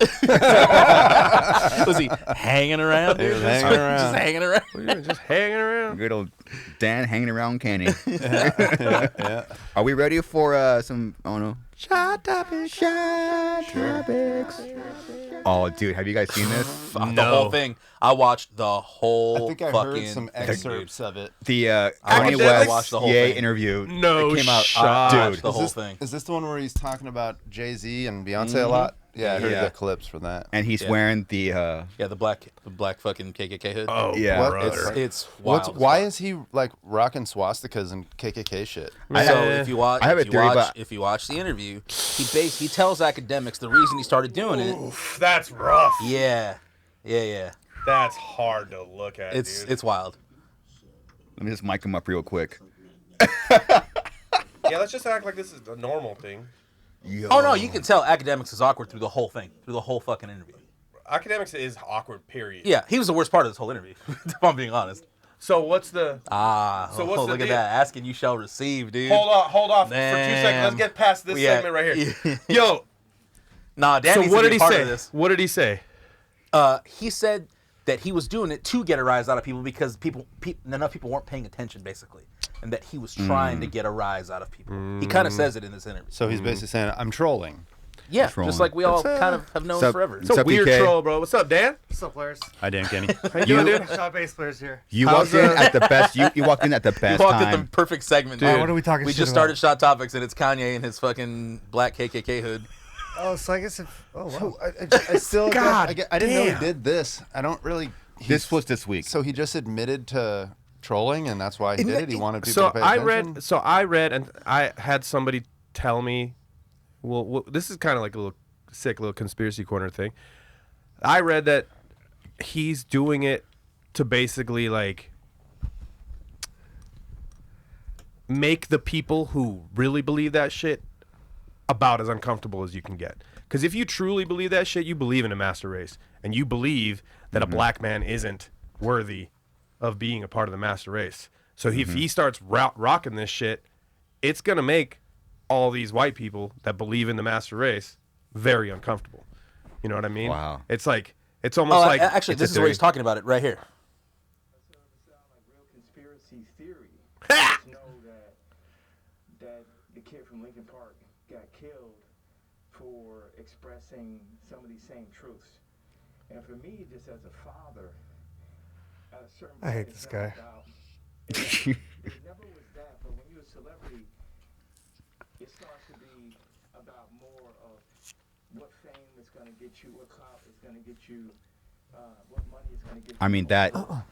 Was he hanging around? He was dude? hanging around. Just hanging around. just hanging around. Good old Dan hanging around Kenny. Yeah. Are we ready for some? Oh no. Shot topics. Shot topics. Oh, dude, have you guys seen this? Fuck, the whole thing. I watched the whole I think I fucking heard some thing, excerpts of it. The I Kanye watched West the whole Ye thing. interview. No It came out, shot. dude. The whole thing. Is this the one where he's talking about Jay-Z and Beyonce a lot? Yeah, I heard Yeah. the clips from that. And he's Yeah. wearing the Yeah, the black fucking KKK hood. Oh, Yeah. What? brother. It's wild. Why is he like rocking swastikas and KKK shit? So if you watch, I have a theory about- if you watch the interview, he tells academics the reason he started doing it. Oof, that's rough. Yeah. That's hard to look at, dude. It's wild. Let me just mic him up real quick. Yeah, let's just act like this is a normal thing. Yo. Oh no, you can tell academics is awkward through the whole thing, through the whole fucking interview. Academics is awkward, period. Yeah, he was the worst part of this whole interview. If I'm being honest. So what's the... So what's the look at deal? that. Asking you shall receive, dude. Hold off for 2 Damn. seconds. Let's get past this Yeah. segment right here. Yo, Nah, Dan so needs what to did be he part say? of this. What did he say? He said that he was doing it to get a rise out of people because enough people weren't paying attention, basically, and that he was trying to get a rise out of people. He kind of says it in this interview. So he's basically saying, I'm trolling. Yeah, Trolling. just like we all That's, kind of have known What's up? forever. It's What's a up, weird DK? troll, bro. What's up, Dan? What's up, players? Hi, Dan Kenny. How you doing, dude? Shot bass players here. You How's, walked in at the best. You walked in at the We best walked at time. the perfect segment, Dude. dude. What are we talking We shit just started Shot Topics, and it's Kanye and his fucking black KKK hood. Oh, so I guess if. Oh, wow. I still God I didn't know damn. he did this. I don't really. This was this week. So he just admitted to trolling, and that's why he did it. He wanted people So to pay I attention. read, and I had somebody tell me, well this is kind of like a little sick little conspiracy corner thing. I read that he's doing it to basically like make the people who really believe that shit about as uncomfortable as you can get. Because if you truly believe that shit, you believe in a master race, and you believe that a black man isn't worthy of being a part of the master race. So if he starts rocking this shit, it's gonna make all these white people that believe in the master race very uncomfortable. You know what I mean? Wow. It's like it's almost like actually, this is where he's talking about it right here. Sound like real conspiracy theory. Just know that the kid from Lincoln Park got killed for expressing some of these same truths. And for me, just as a father, at a certain point, I hate it's this not guy. about- it never was that, but when you're a celebrity, it starts to be about more of what fame is going to get you, what clout is going to get you, what money is going to get you.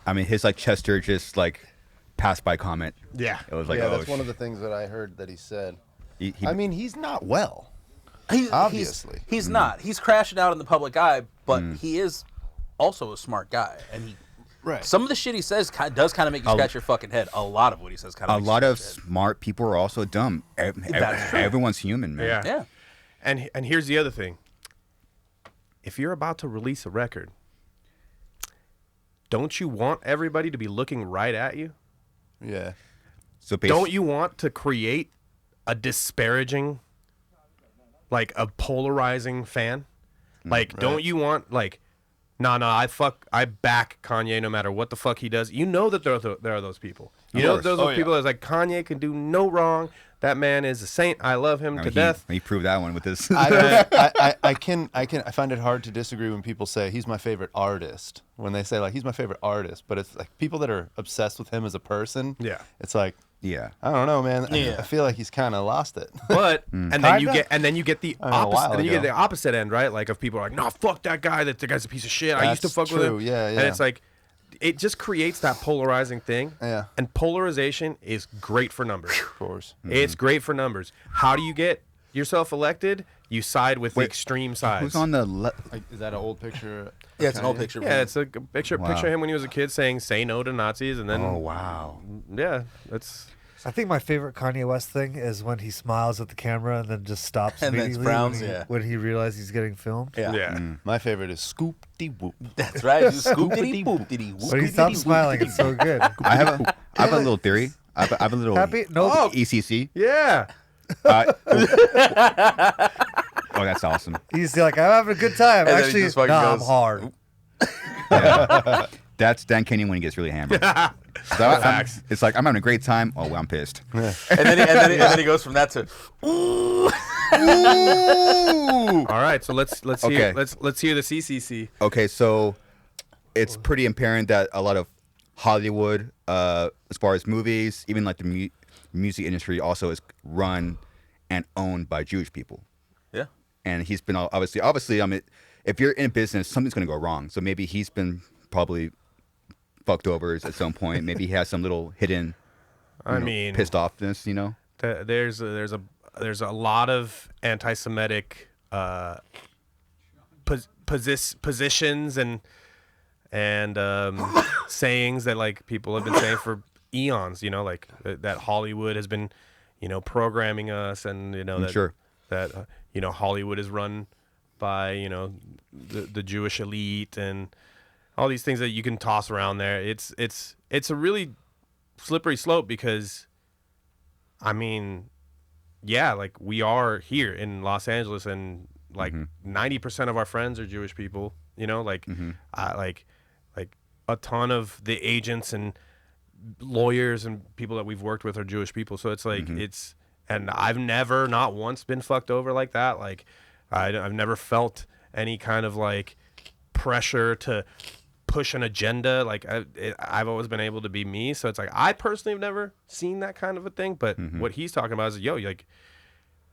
I mean, his like Chester just like passed by comment. yeah. It was like, yeah, oh, that's one of the things that I heard that he said. he- I mean, he's not well. He's, Obviously. he's not. He's crashing out in the public eye, but he is also a smart guy, and he. Right. Some of the shit he says does kind of make you scratch your fucking head. A lot of what he says kind a of. lot of smart people are also dumb. That's true. Everyone's human, man. Yeah. Yeah. And here's the other thing. If you're about to release a record, don't you want everybody to be looking right at you? Yeah. So Don't you want to create a disparaging, like a polarizing fan? Like, don't you want like, nah, I back Kanye no matter what the fuck he does. You know that there are those people. You know that those are people that's like, Kanye can do no wrong. That man is a saint. I love him to death. He proved that one with this. I find it hard to disagree when people say he's my favorite artist. When they say like he's my favorite artist, but it's like people that are obsessed with him as a person. Yeah. It's like Yeah. I don't know, man. Yeah. I feel like he's kind of lost it. But and then you get the I don't know, a opposite. while Then you get ago. the opposite end, right? Like if people are like, "No, fuck that guy. That the guy's a piece of shit. I used to That's fuck with true, him." yeah, And yeah. it's like, it just creates that polarizing thing. Yeah. And polarization is great for numbers. Of course. It's great for numbers. How do you get yourself elected? You side with the extreme sides. Who's on the Like, is that an old picture? Yeah, it's an old picture. Yeah, it's a picture Wow. of him when he was a kid saying "Say no to Nazis," and then Oh wow. yeah, that's I think my favorite Kanye West thing is when he smiles at the camera and then just stops And then immediately frowns, when, yeah. when he realizes he's getting filmed. Yeah. yeah. My favorite is Scoop de Whoop. That's right. Scoop diddy boop diddy whoop. When he stops smiling, it's so good. I have a little theory. I have a little Happy? No. ECC. Yeah. Oh, that's awesome. He's like, I'm having a good time. And then he Actually, just fucking nah, I'm goes, hard. Yeah. That's Dan Kenny when he gets really hammered. So it's like I'm having a great time. Oh, well, I'm pissed. And then he goes from that to All right, so let's Okay. hear let's hear the CCC. Okay, so it's pretty apparent that a lot of Hollywood, as far as movies, even like the music industry, also is run and owned by Jewish people. yeah. And he's been obviously. I mean, if you're in business, something's going to go wrong. So maybe he's been probably fucked over at some point. Maybe he has some little hidden, pissed offness. You know. There's a lot of anti-Semitic positions and sayings that like people have been saying for eons. You know, like that Hollywood has been, programming us, and that Sure. that Hollywood is run by the Jewish elite and all these things that you can toss around there. It's a really slippery slope because, I mean, yeah, like we are here in Los Angeles and like 90% of our friends are Jewish people. Like a ton of the agents and lawyers and people that we've worked with are Jewish people. So it's like and I've never, not once, been fucked over like that. Like I've never felt any kind of like pressure to push an agenda. Like I've always been able to be me. So it's like I personally have never seen that kind of a thing. But what he's talking about is,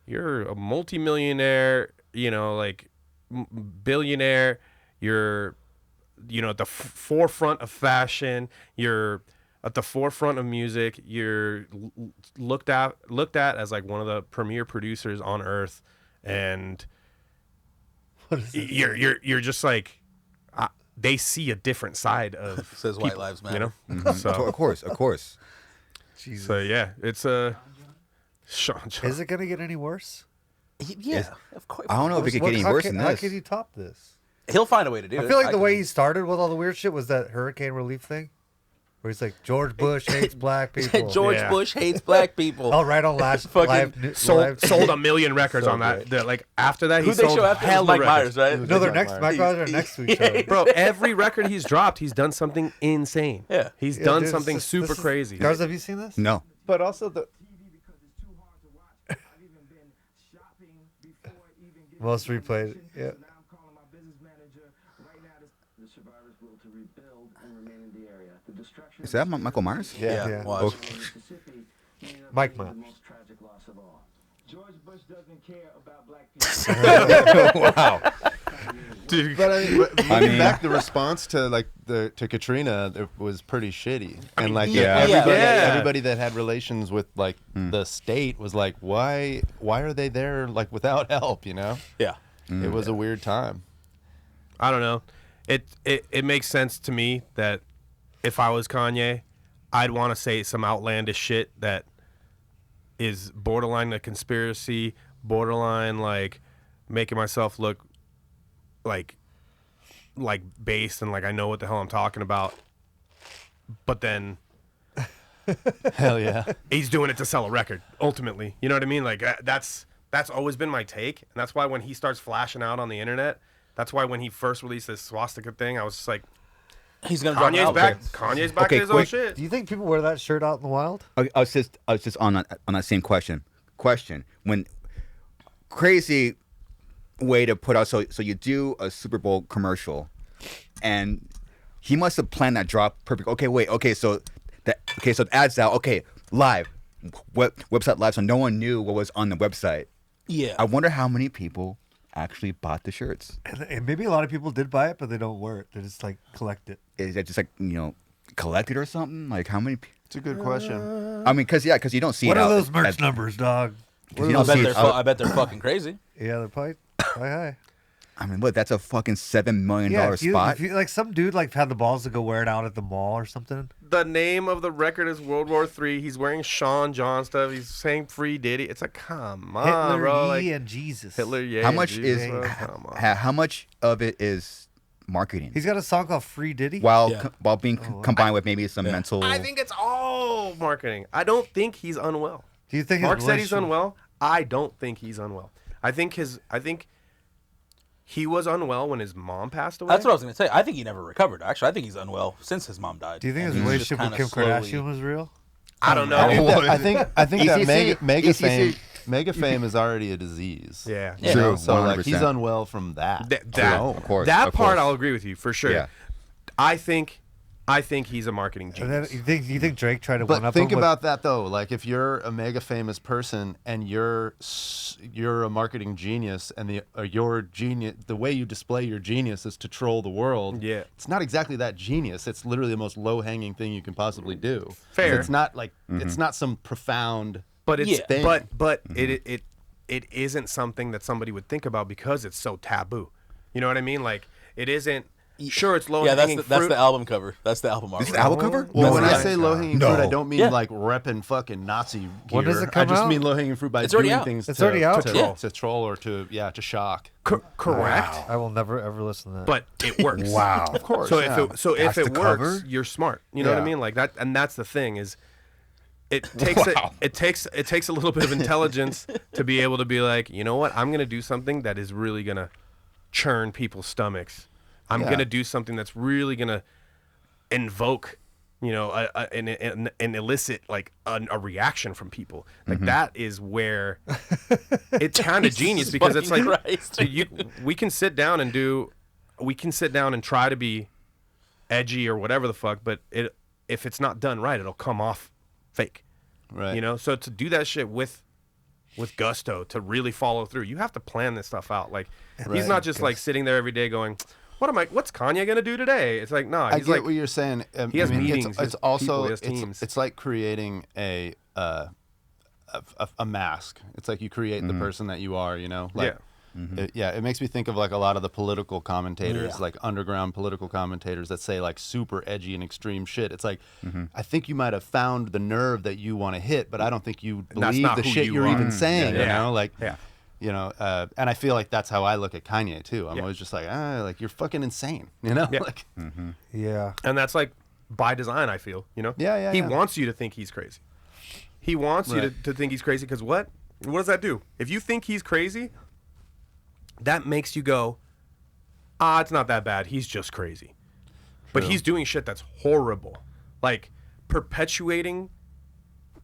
you're a multimillionaire, billionaire. You're, at the forefront of fashion. You're at the forefront of music. You're looked at as like one of the premier producers on earth, and you're just like, they see a different side of Says White Lives Matter. You know, so of course. Jesus. So yeah, it's a. Sean. Is it gonna get any worse? Yeah, of course. I don't know if it could get any worse than How this. can you top this? He'll find a way to do it. I feel like the way he started with all the weird shit was that hurricane relief thing, where he's like, George Bush hates black people. George Bush hates black people. Oh, right on last Fucking live. Sold a million records So on that. great. Like after that, he Who'd they sold show after? It was hella Mike records. Myers, right? No, they're next. Mike Myers are next to each other. Bro, every record he's dropped, he's done something insane. Yeah. He's Yeah, done dude, something this super is- crazy. Garza, have you seen this? No. But also the Most replayed. Yeah. Is that Michael Myers? Yeah. Watch. Mike Myers. George Bush doesn't care about black people. Wow. Dude, But looking mean- back, the response to like to Katrina it was pretty shitty, and like yeah. everybody that had relations with like the state was like, why are they there like without help? You know, Yeah. it was a weird time. I don't know. It makes sense to me that if I was Kanye, I'd want to say some outlandish shit that is borderline a conspiracy, borderline like making myself look like based and like I know what the hell I'm talking about. But then Hell yeah. he's doing it to sell a record ultimately. You know what I mean? Like that's always been my take, and that's why when he starts flashing out on the internet, that's why when he first released this swastika thing, I was just like, He's gonna drop an Kanye's album. back. Kanye's back Okay, to his own quick. shit. Do you think people wear that shirt out in the wild? I was just on that same question. When crazy way to put out so you do a Super Bowl commercial, and he must have planned that drop perfect. Okay, so the ads out. Okay, live, website live, so no one knew what was on the website. Yeah. I wonder how many people actually bought the shirts. And maybe a lot of people did buy it, but they don't wear it. They just like collect it. Is that just like collected or something? Like how many? It's a good question. I mean, because you don't see What it are out those merch at- numbers, dog? 'cause you don't see it out- I bet they're fucking crazy. Yeah, they're probably high. I mean, look, that's a fucking $7 million If you, spot. like some dude like had the balls to go wear it out at the mall or something. The name of the record is World War III. He's wearing Sean John stuff. He's saying Free Diddy. It's like, come on, Hitler, bro. Ye, Like, and Jesus. Hitler, yeah. How much Jesus, is bro. Come on. how much of it is marketing? He's got a song called Free Diddy. while Yeah. while being combined with maybe some mental. I think it's all marketing. I don't think he's unwell. Do you think his Mark said he's relationship- unwell. I don't think he's unwell. I think he was unwell when his mom passed away. That's what I was gonna say. I think he never recovered. Actually, I think he's unwell since his mom died. Do you think And his he's just relationship with Kim kinda slowly- Kardashian was real? I don't know. I think that ECC mega fame is already a disease. Yeah. You know, True, so like he's 100%. unwell from that. That, of course, that of part course. I'll agree with you for sure. Yeah. I think he's a marketing And then genius. you think Drake tried to one But up think him with- about that though. Like if you're a mega famous person and you're a marketing genius, and your genius, the way you display your genius is to troll the world. Yeah. it's not exactly that genius. It's literally the most low hanging thing you can possibly do. Fair. It's not like it's not some profound. But it's Yeah. thing. but it isn't something that somebody would think about because it's so taboo. You know what I mean? Like it isn't. Sure, it's low Yeah, hanging that's fruit. the album cover. That's the album art. This is the album cover? Well, No, when it's I not. say low hanging No. fruit, I don't mean Yeah. like repping fucking Nazi gear. When does it I come just out? mean low hanging fruit by It's already doing out. things. It's to, already out? to, Yeah. to troll or to shock. Correct. I will never ever listen to that. But it works. wow. Of course. So yeah. if it That's the works, cover? you're smart. You know what I Yeah. mean? Like that, and that's the thing is, it takes it takes a little bit of intelligence to be able to be like, you know what, I'm gonna do something that is really gonna churn people's stomachs. I'm Yeah. gonna do something that's really gonna invoke, and elicit like a reaction from people. Like that is where it's kind of genius because it's like fucking Christ. we can sit down and try to be edgy or whatever the fuck, but if it's not done right, it'll come off fake. Right. You know, so to do that shit with gusto, to really follow through, you have to plan this stuff out. Like he's Right. not just like sitting there every day going, what's Kanye gonna do today? It's like, no, I he's get like, what you're saying. he has I mean, meetings, It's he has also people, he has teams. it's like creating a mask. It's like you create the person that you are. You know, like It makes me think of like a lot of the political commentators, like underground political commentators that say like super edgy and extreme shit. It's like, I think you might have found the nerve that you want to hit, but I don't think you believe the shit you're even saying. You know, like, you know, and I feel like that's how I look at Kanye too. I'm always just like, like you're fucking insane. You know, like, and that's like by design. I feel, you know, he wants you to think he's crazy. He wants you to think he's crazy because what does that do? If you think he's crazy, that makes you go, it's not that bad. He's just crazy. But he's doing shit that's horrible. Like, perpetuating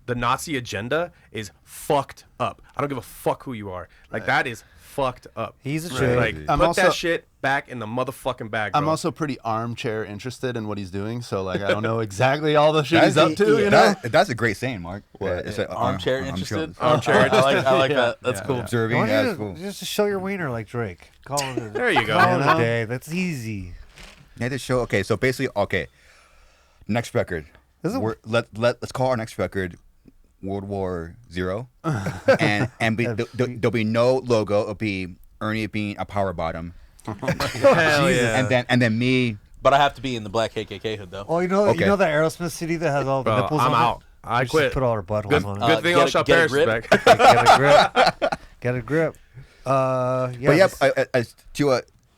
the Nazi agenda is fucked up. I don't give a fuck who you are. Like, that is fucked up. He's a shit. Like, put that shit back in the motherfucking bag, bro. I'm also pretty armchair interested in what he's doing, so like I don't know exactly all the shit he's up to. You know, that's a great saying, Mark. It's armchair interested. Armchair. I like that. That's cool. Observing. That's cool. Just to show your wiener like Drake. Call it there you go. Call it a day. That's easy. Yeah, this show. Okay, so basically, next record. Let's call our next record World War Zero, and there'll be no logo. It'll be Ernie being a power bottom. Hell yeah. And then me. But I have to be in the black KKK hood though. Oh, you know that Aerosmith CD that has all the nipples on I'm it? out. I quit. Just put all our buttholes on it. Good thing I'll shop Paris back. Get a grip. Get a grip. But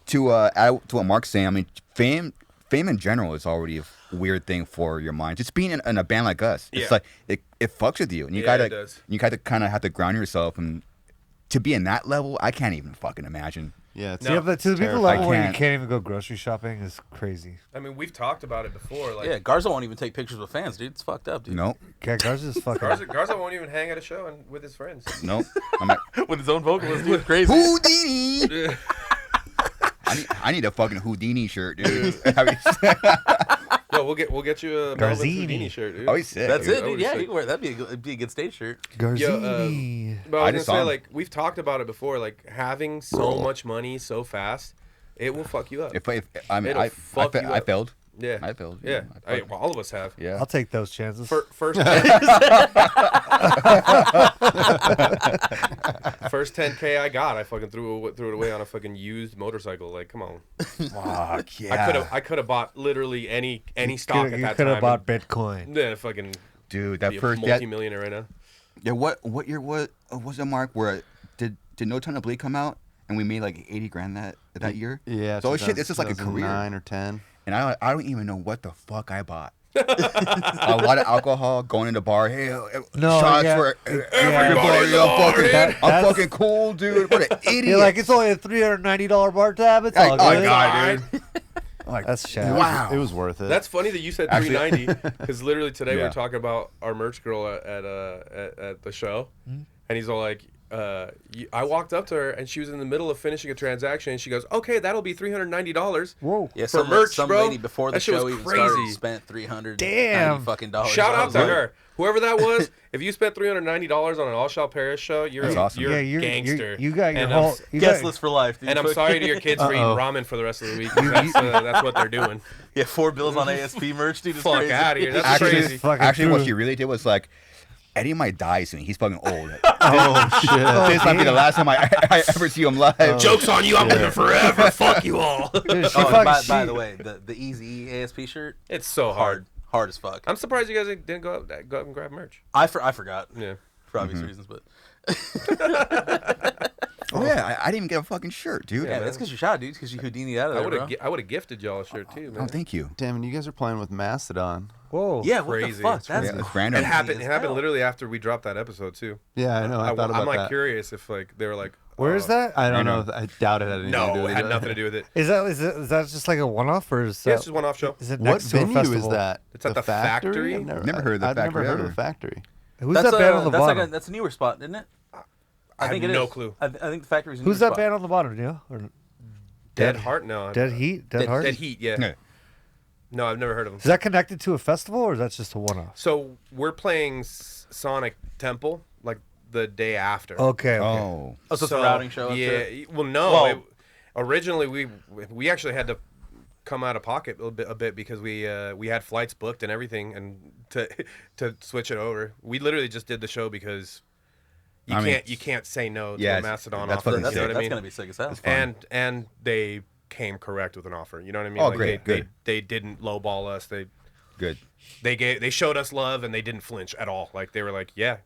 to add to what Mark's saying, I mean, fame in general is already a weird thing for your mind. Just being in a band like us, it's like it fucks with you, and you gotta kind of have to ground yourself, and to be in that level, I can't even fucking imagine. Yeah, but to the people level where you can't even go grocery shopping is crazy. I mean, we've talked about it before. Like, Garza won't even take pictures with fans, dude. It's fucked up, dude. Nope. Yeah, Garza's fucking. Garza won't even hang at a show with his friends. Nope. With his own vocalist, dude. Crazy. Houdini. I need a fucking Houdini shirt, dude. Yo, we'll get you a Houdini shirt, dude. Oh, he's sick. That's it, dude. Yeah, you can wear that'd be a good stage shirt. Garzini. But I was gonna say, like, we've talked about it before. Like, having so much money so fast, it will fuck you up. I failed. Yeah, I failed. Yeah, well, all of us have. Yeah, I'll take those chances. First 10K I got, I fucking threw it away on a fucking used motorcycle. Like, come on. Fuck yeah. I could have bought literally any stock at that time. You could have bought Bitcoin. Yeah, fucking. Dude, that first multi-millionaire right now. Yeah, what year was it, Mark? Where did No Time to Bleed come out, and we made like 80 grand that year? Yeah. So shit, this is like a career. 9 or 10. And I don't even know what the fuck I bought. A lot of alcohol, going in the bar. Hey, shots for everybody. I'm fucking cool, dude. What an idiot. You're like, it's only a $390 bar tab. It's all good. Oh, God, dude. Like, that's shabby. Wow. It was worth it. That's funny that you said 390 because literally today we were talking about our merch girl at the show, and he's all like, I walked up to her and she was in the middle of finishing a transaction and she goes, "Okay, that'll be $390." Whoa! Yeah, for merch, some bro. lady before the show even started spent $390 fucking dollars. Shout out to her, whoever that was. If you spent $390 on an All Shall Paris show, you're a gangster. You got your whole guest list for life, dude. And I'm sorry to your kids for eating ramen for the rest of the week. That's what they're doing. Yeah, 4 bills on ASP merch, dude. Fuck crazy. out of here. That's crazy. Actually, what she really did was like, Eddie might die soon. He's fucking old. Oh shit! This might be the last time I ever see him live. Joke's on you. I'm living forever. Fuck you all. Dude, by the way, the Easy ASP shirt. It's so hard as fuck. I'm surprised you guys didn't go up and grab merch. I forgot. Yeah, for obvious reasons, but. Oh yeah, I didn't even get a fucking shirt, dude. Yeah, that's because you shot, dude. Because you Houdini out of there, bro. I would have gifted y'all a shirt too, man. Oh, thank you. Damn, and you guys are playing with Mastodon. Whoa. Yeah, crazy. What the fuck? That's random. It happened literally after we dropped that episode too. Yeah, I know. I thought about I'm like that. curious if like they were like, where is that? I don't know. I doubt it had anything to do with it. had nothing to do with it. Is that just like a one-off or is that? Yeah, it's just one off show. Is it What next to a venue festival? is that? It's at the Factory? I've Never heard of the I've Factory never heard of ever. the Factory. Who's that band on the bottom? That's a newer spot, isn't it? I think it no is. clue. I think the Factory's a newer Who's that spot. band on the bottom? Yeah. Or Dead Heart? No. Dead Heat? Dead Heart? Dead Heat, yeah. No, I've never heard of them. Is that connected to a festival or is that just a one-off? So we're playing Sonic Temple like the day after. Okay. Oh. Oh, so it's a routing show. Yeah. Well, no. Originally, we actually had to come out of pocket a bit because we had flights booked and everything, and to switch it over. We literally just did the show because You can't say no to a Mastodon offer. fucking You know what I That's mean? gonna be sick as hell. And they came correct with an offer. You know what I mean? Oh, like great, good. They didn't lowball us. Good. They showed us love and they didn't flinch at all. Like they were like, yeah.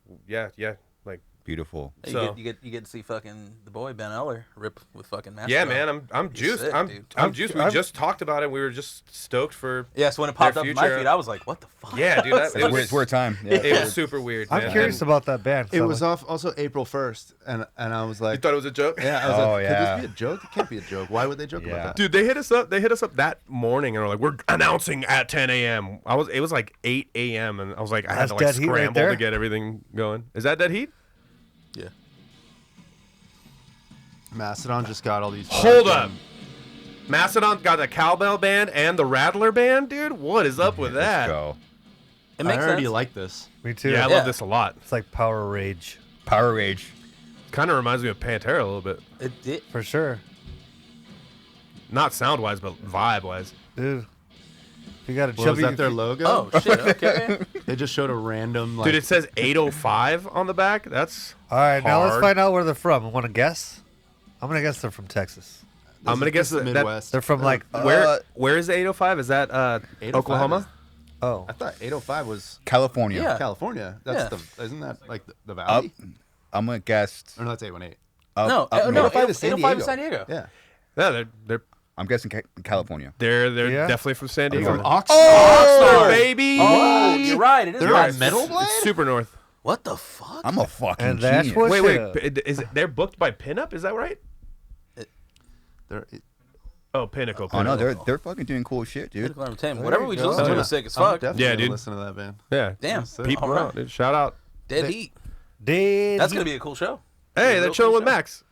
Like Beautiful. You get to see fucking the boy Ben Eller rip with fucking Mastodon. yeah, man. I'm juiced. sick, dude. I'm juiced. We just talked about it. We were just stoked for. Yeah, so when it popped their up in my future. feed, I was like, what the fuck? Yeah, dude. It's worth time. Yeah. It was super weird. I'm man. curious about that band. It was off also April 1st, and I was You like, thought it was a joke? yeah, I was Oh, like, yeah. could this be a joke? It can't be a joke. Why would they joke Yeah. about that? Dude, they hit us up. They hit us up that morning and were like, "We're announcing at 10 a.m." It was like 8 a.m. and I was like, I had That's to like Dead Heat right scramble there? to get everything going. Is that Dead Heat? Yeah. Mastodon just got all these. Hold fucking- up. Mastodon got the cowbell band and the Rattler band, dude. What is up with Let's that? go. It I makes already sense. like this. Me too. Yeah, I Yeah. love this a lot. It's like Power Rage Power Rage. Kind of reminds me of Pantera a little bit, It did. for sure, not sound wise, but vibe wise. dude. If you got a Was chubby, that their logo? Oh shit. Okay. They just showed a random like. Dude, it says 805 on the back. That's all right, now let's hard. find out where they're from. Want to guess? I'm gonna guess they're from Texas. I'm gonna guess the that Midwest. They're from like where is 805? Is that 805 Oklahoma? oh, I thought 805 was California. Yeah. California. That's Yeah. isn't that like the Up. valley? I'm gonna guess. Or no, that's 818. No, up no, north. 805 is San 805 is Diego. San Diego. Yeah. Yeah, they're I'm guessing California. they're Yeah? definitely from San They're Diego. from Oxnard. Oxnard, baby. Oh, you're right. It is They're right. on Metal Blade? Super north. What the fuck? I'm a fucking and that's genius. what. Wait, they're booked by Pinup? Is that right? They're, Oh, Pinnacle. Oh no, Pinnacle. they're fucking doing cool shit, dude. Critical Entertainment. There Whatever you we go. just listened to Yeah. was sick as I'm fuck. definitely Yeah, gonna dude. listen to that band. Yeah. Damn. Peep them All out, right. dude. Shout out. Dead Heat. Did That's he- gonna be a cool show. Hey, they're Real chilling cool with show. Max.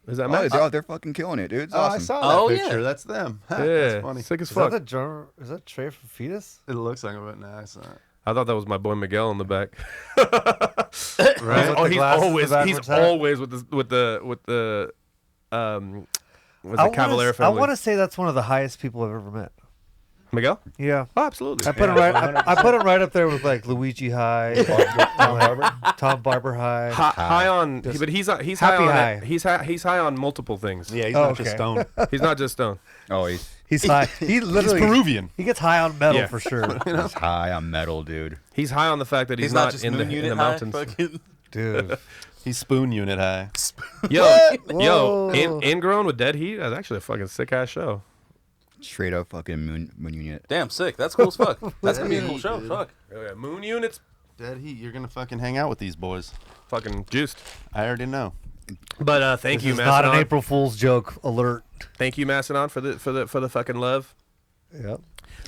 Is that Oh, Max? they're fucking killing it, dude. It's Oh, awesome. I saw Oh, that yeah. picture. That's them. Ha, Yeah, That's funny. sick as Is that fuck. the drummer? Is that Trey from Fetus? It looks like it, but nah, it's not. I thought that was my boy Miguel in the back. Right. Oh, With the glasses, the he's backwards hat? always with the was I the Cavalier I family. want to say that's one of the highest people I've ever met. Miguel? Yeah. Oh, absolutely. I put him right. I put him right up there with like Luigi High, Tom Barber High. High on, Just but he's happy high on high. it. He's high on multiple things. Yeah, he's Oh, not just okay. stone. He's not just stone. Oh, he's He's high. He literally. He's Peruvian. He gets high on metal Yeah. for sure, he's high on metal, dude. He's high on the fact that he's, He's not just in moon the unit in the high. mountains. Fucking. dude. He's spoon unit high. Yo, Whoa. Ingrown with Dead Heat. That's actually a fucking sick ass show. Straight up fucking moon unit. Damn sick. That's cool as fuck. That's gonna be a cool show. Dude. Fuck. Oh, yeah. Moon units, Dead Heat, you're gonna fucking hang out with these boys. fucking juiced. I already know. But thank This you, is not Mastodon. an April Fool's joke alert. Thank you, Mastodon, for the fucking love. Yep.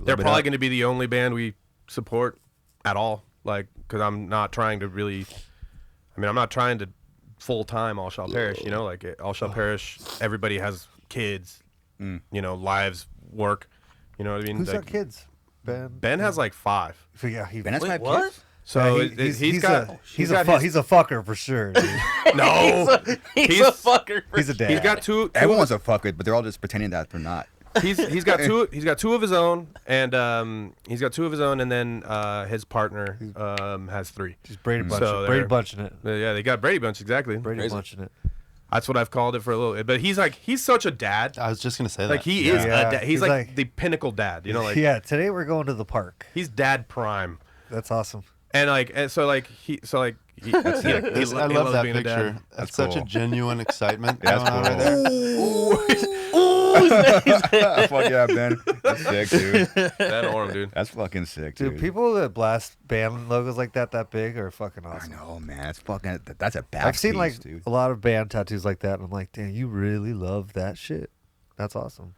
They're bit probably up. going to be the only band we support at all. Like, because I'm not trying to really. I mean, I'm not trying to full time All Shall Perish. You know, like All Shall Perish. Everybody has kids. You know, lives, work. You know what I mean? Who's Like, got kids? Ben. Ben has like 5. Yeah, he. Ben has Wait, 5 what? kids? So yeah, he's got he's got a his- he's a fucker for sure. Dude. no. He's a fucker. For He's a dad. He's got two. Everyone's a fucker, but they're all just pretending that they're not. He's got two. He's got 2 of his own, and he's got 2 of his own, and then his partner has 3. He's Brady Bunch. So Brady they're- Bunching it. Yeah, they got Brady Bunch exactly. Brady Crazy. Bunching it. That's what I've called it for a little bit. But he's such a dad. I was just gonna say that. Like he is Yeah. a dad. He's He's like like- the pinnacle dad. You know, like Yeah. Today we're going to the park. he's dad prime. That's awesome. And like and so like he I love that being a picture. dad. That's That's such a cool. genuine excitement That's going on right cool. there. Fuck yeah, Ben. That's sick, dude. That arm, dude. That's fucking sick, dude. Dude, people that blast band logos like that big are fucking I awesome. know, man. That's fucking. That's a bad I've seen like dude. a lot of band tattoos like that, and I'm like, damn, you really love that shit. That's awesome.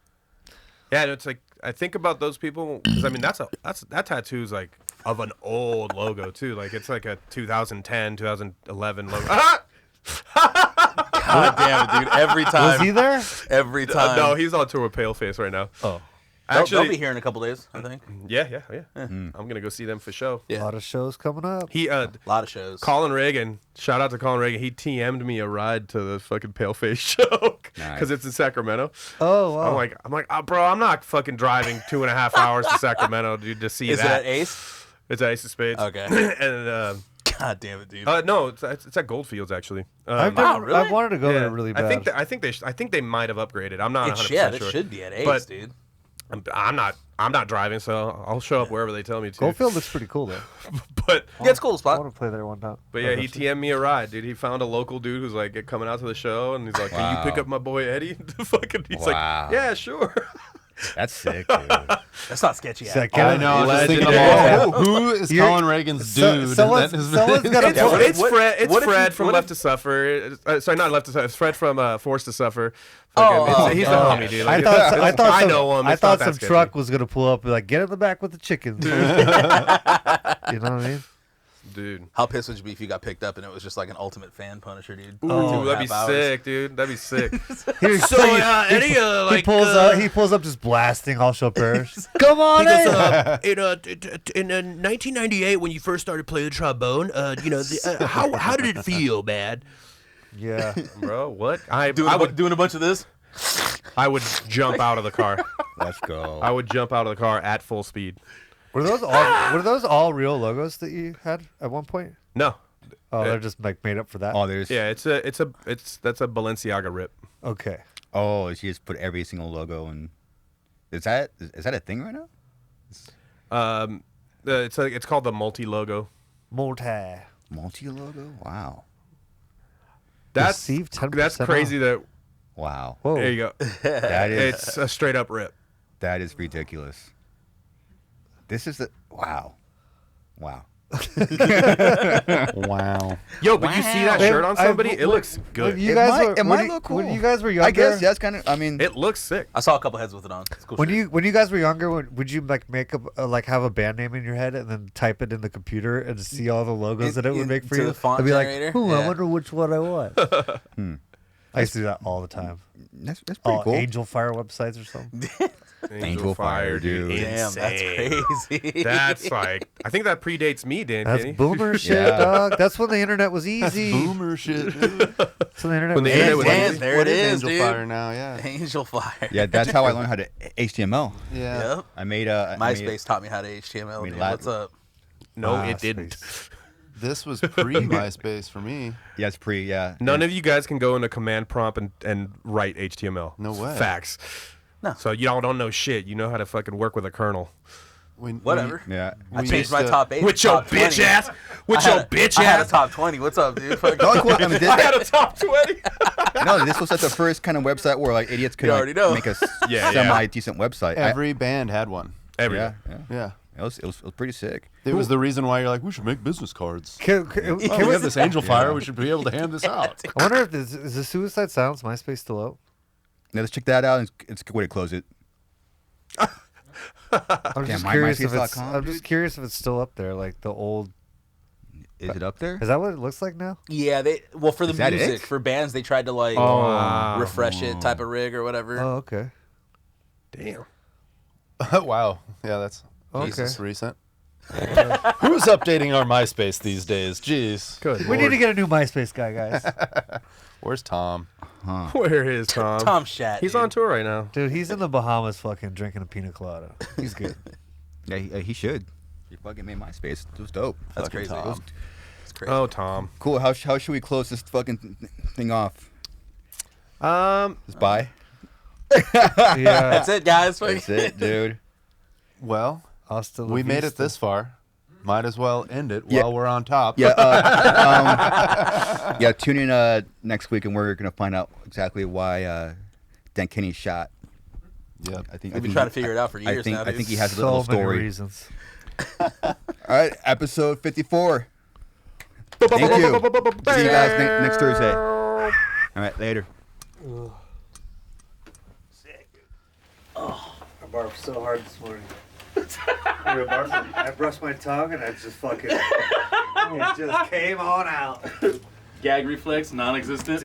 Yeah, and it's like I think about those people because I mean that tattoo's like of an old logo too. Like it's like a 2010, 2011 logo. God damn it, dude. Every time. Was he there? Every time. No, he's on tour with Paleface right now. Oh, They'll be here in a couple days, I think. Yeah. I'm gonna go see them for show. Yeah. a lot of shows coming up. He A lot of shows. Colin Reagan, shout out to Colin Reagan. He TM'd me a ride to the fucking Paleface show because Nice. it's in Sacramento. Oh, wow. I'm like, oh, bro, I'm not fucking driving 2.5 hours to Sacramento, dude, to see Is it that. at Ace? It's Ace of Spades. Okay. And God damn it, dude. No, it's at Goldfields actually. Really? I wanted to go there really bad. I think they might have upgred it. I'm not 100% Yeah, sure. it should be at Ace, But- dude. I'm not driving, so I'll show up wherever they tell me to. Goldfield looks pretty cool though. But Yeah, it's a cool I spot. want to play there one time. But yeah, he TM'd me a ride, dude. He found a local dude who's like coming out to the show, and he's like, "Can you pick up my boy Eddie?" Fucking, he's Wow. like, "Yeah, sure." That's sick, dude. That's not sketchy. It's like, I know. I was just thinking Legendary. about who is Colin Reagan's dude? someone's got It's, to it's Fred. It's what if Fred you- from what Left if- to Suffer. Sorry, not Left to Suffer. It's Fred from Forced to Suffer. Oh, Fucking- he's the homie, dude. I Like, thought I some, know him. I It's not thought that some sketchy. truck was gonna pull up and be like, get in the back with the chickens. You know what I mean? dude. How pissed would you be if you got picked up and it was just like an ultimate fan Punisher, dude? Dude, that'd be Half hours. sick, dude. That'd be sick. Here, Eddie, he pulls up just blasting All Show Parish. Come on He in. goes, in 1998 when you first started playing the trombone, how did it feel, man? Yeah. Bro, what? Doing a bunch of this? I would jump out of the car. Let's go. I would jump out of the car at full speed. Were those all real logos that you had at one point? No. Oh, they're just like made up for that. Oh, there's. Yeah, that's a Balenciaga rip. Okay. Oh, she just put every single logo in. Is that a thing right now? It's called the multi logo. Multi. Multi logo? Wow. That's Receive 10% that's crazy. That Wow. Whoa. there you go. That is It's a straight up rip. that is ridiculous. This is the wow. Wow. Wow. Yo, but you see that Wow. shirt on somebody? It looks When good. you It guys might- were, it when might you- look When cool. you guys were younger, I guess that's kind of. I mean, It looks sick. I saw a couple heads with it on. It's cool When shit. you guys were younger, would you like make have a band name in your head and then type it in the computer and see all the logos that it would make for Into you? the font I'd be like, generator? "Ooh, I Yeah. wonder which one I want." I used to do that all the time. that's pretty All cool. Angelfire websites or something. Angel Fire, dude. Damn, that's Insane. crazy. That's like I think that predates me, Dan. That's Kenny. boomer shit, Yeah. dog. That's when the internet was easy. Boomer shit. That's when the internet When was the internet easy. was Dan, easy. there What it is is, dude. Angelfire now? Yeah. Angelfire. Yeah, that's how I learned how to HTML. Yeah. Yep. I made a MySpace taught me how to HTML. mean, Dude. Latin. What's up? No, Ah, it didn't. This was pre MySpace for me. Yeah, it's pre. Yeah. None of you guys can go into command prompt and write HTML. No way. Facts. No. So y'all don't know shit. You know how to fucking work with a kernel. Whatever. Yeah. I We changed used my to- top 8. With to your top 20. bitch ass. With I your had a- bitch I had a ass. top 20. What's up, dude? Fuck. No, cool. I mean, this, I had a top 20. no, this was like the first kind of website where like idiots could You like, already know. make a Yeah, yeah. semi decent website. Every band had one. Yeah, yeah. Yeah. It was pretty sick. It was the reason why you're like, we should make business cards. Can Oh, we- we have this Angelfire. We should be able to hand this out. I wonder if is the Suicide Silence MySpace still out? Now let's check that out. It's a good way to close it. I'm just Damn, curious if it's. MySpace.com, I'm just curious if it's still up there, like the old. Is it up there? Is that what it looks like now? Yeah, for the Is that music, it? for bands, they tried to like refresh it type of rig or whatever. Oh, okay. Damn. Wow. Yeah, that's Okay. recent. Who's updating our MySpace these days? Jeez. Good. We need to get a new MySpace guy, guys. Where's Tom? Where is Tom? Tom Shat. He's dude. on tour right now. Dude, he's in the Bahamas fucking drinking a pina colada. He's good. Yeah, he should. He fucking made MySpace. It was dope. That's Fucking crazy. Tom. That's crazy. Oh, Tom. Cool. How should we close this fucking thing off? Just bye. Yeah. That's it, guys. That's it, dude. Well, Hasta la we made it vista. this far. Might as well end it Yeah. while we're on top. Yeah. Yeah. Tune in next week, and we're gonna find out exactly why Dan Kenny's shot. Yep. I think We've been trying to figure it out for years now. I dude. think he has a So little many story. reasons. All right, episode 54. Thank you. See you guys next Thursday. All right, later. I barfed so hard this morning. I brushed my tongue and I just fucking. It just came on out. Gag reflex, non-existent.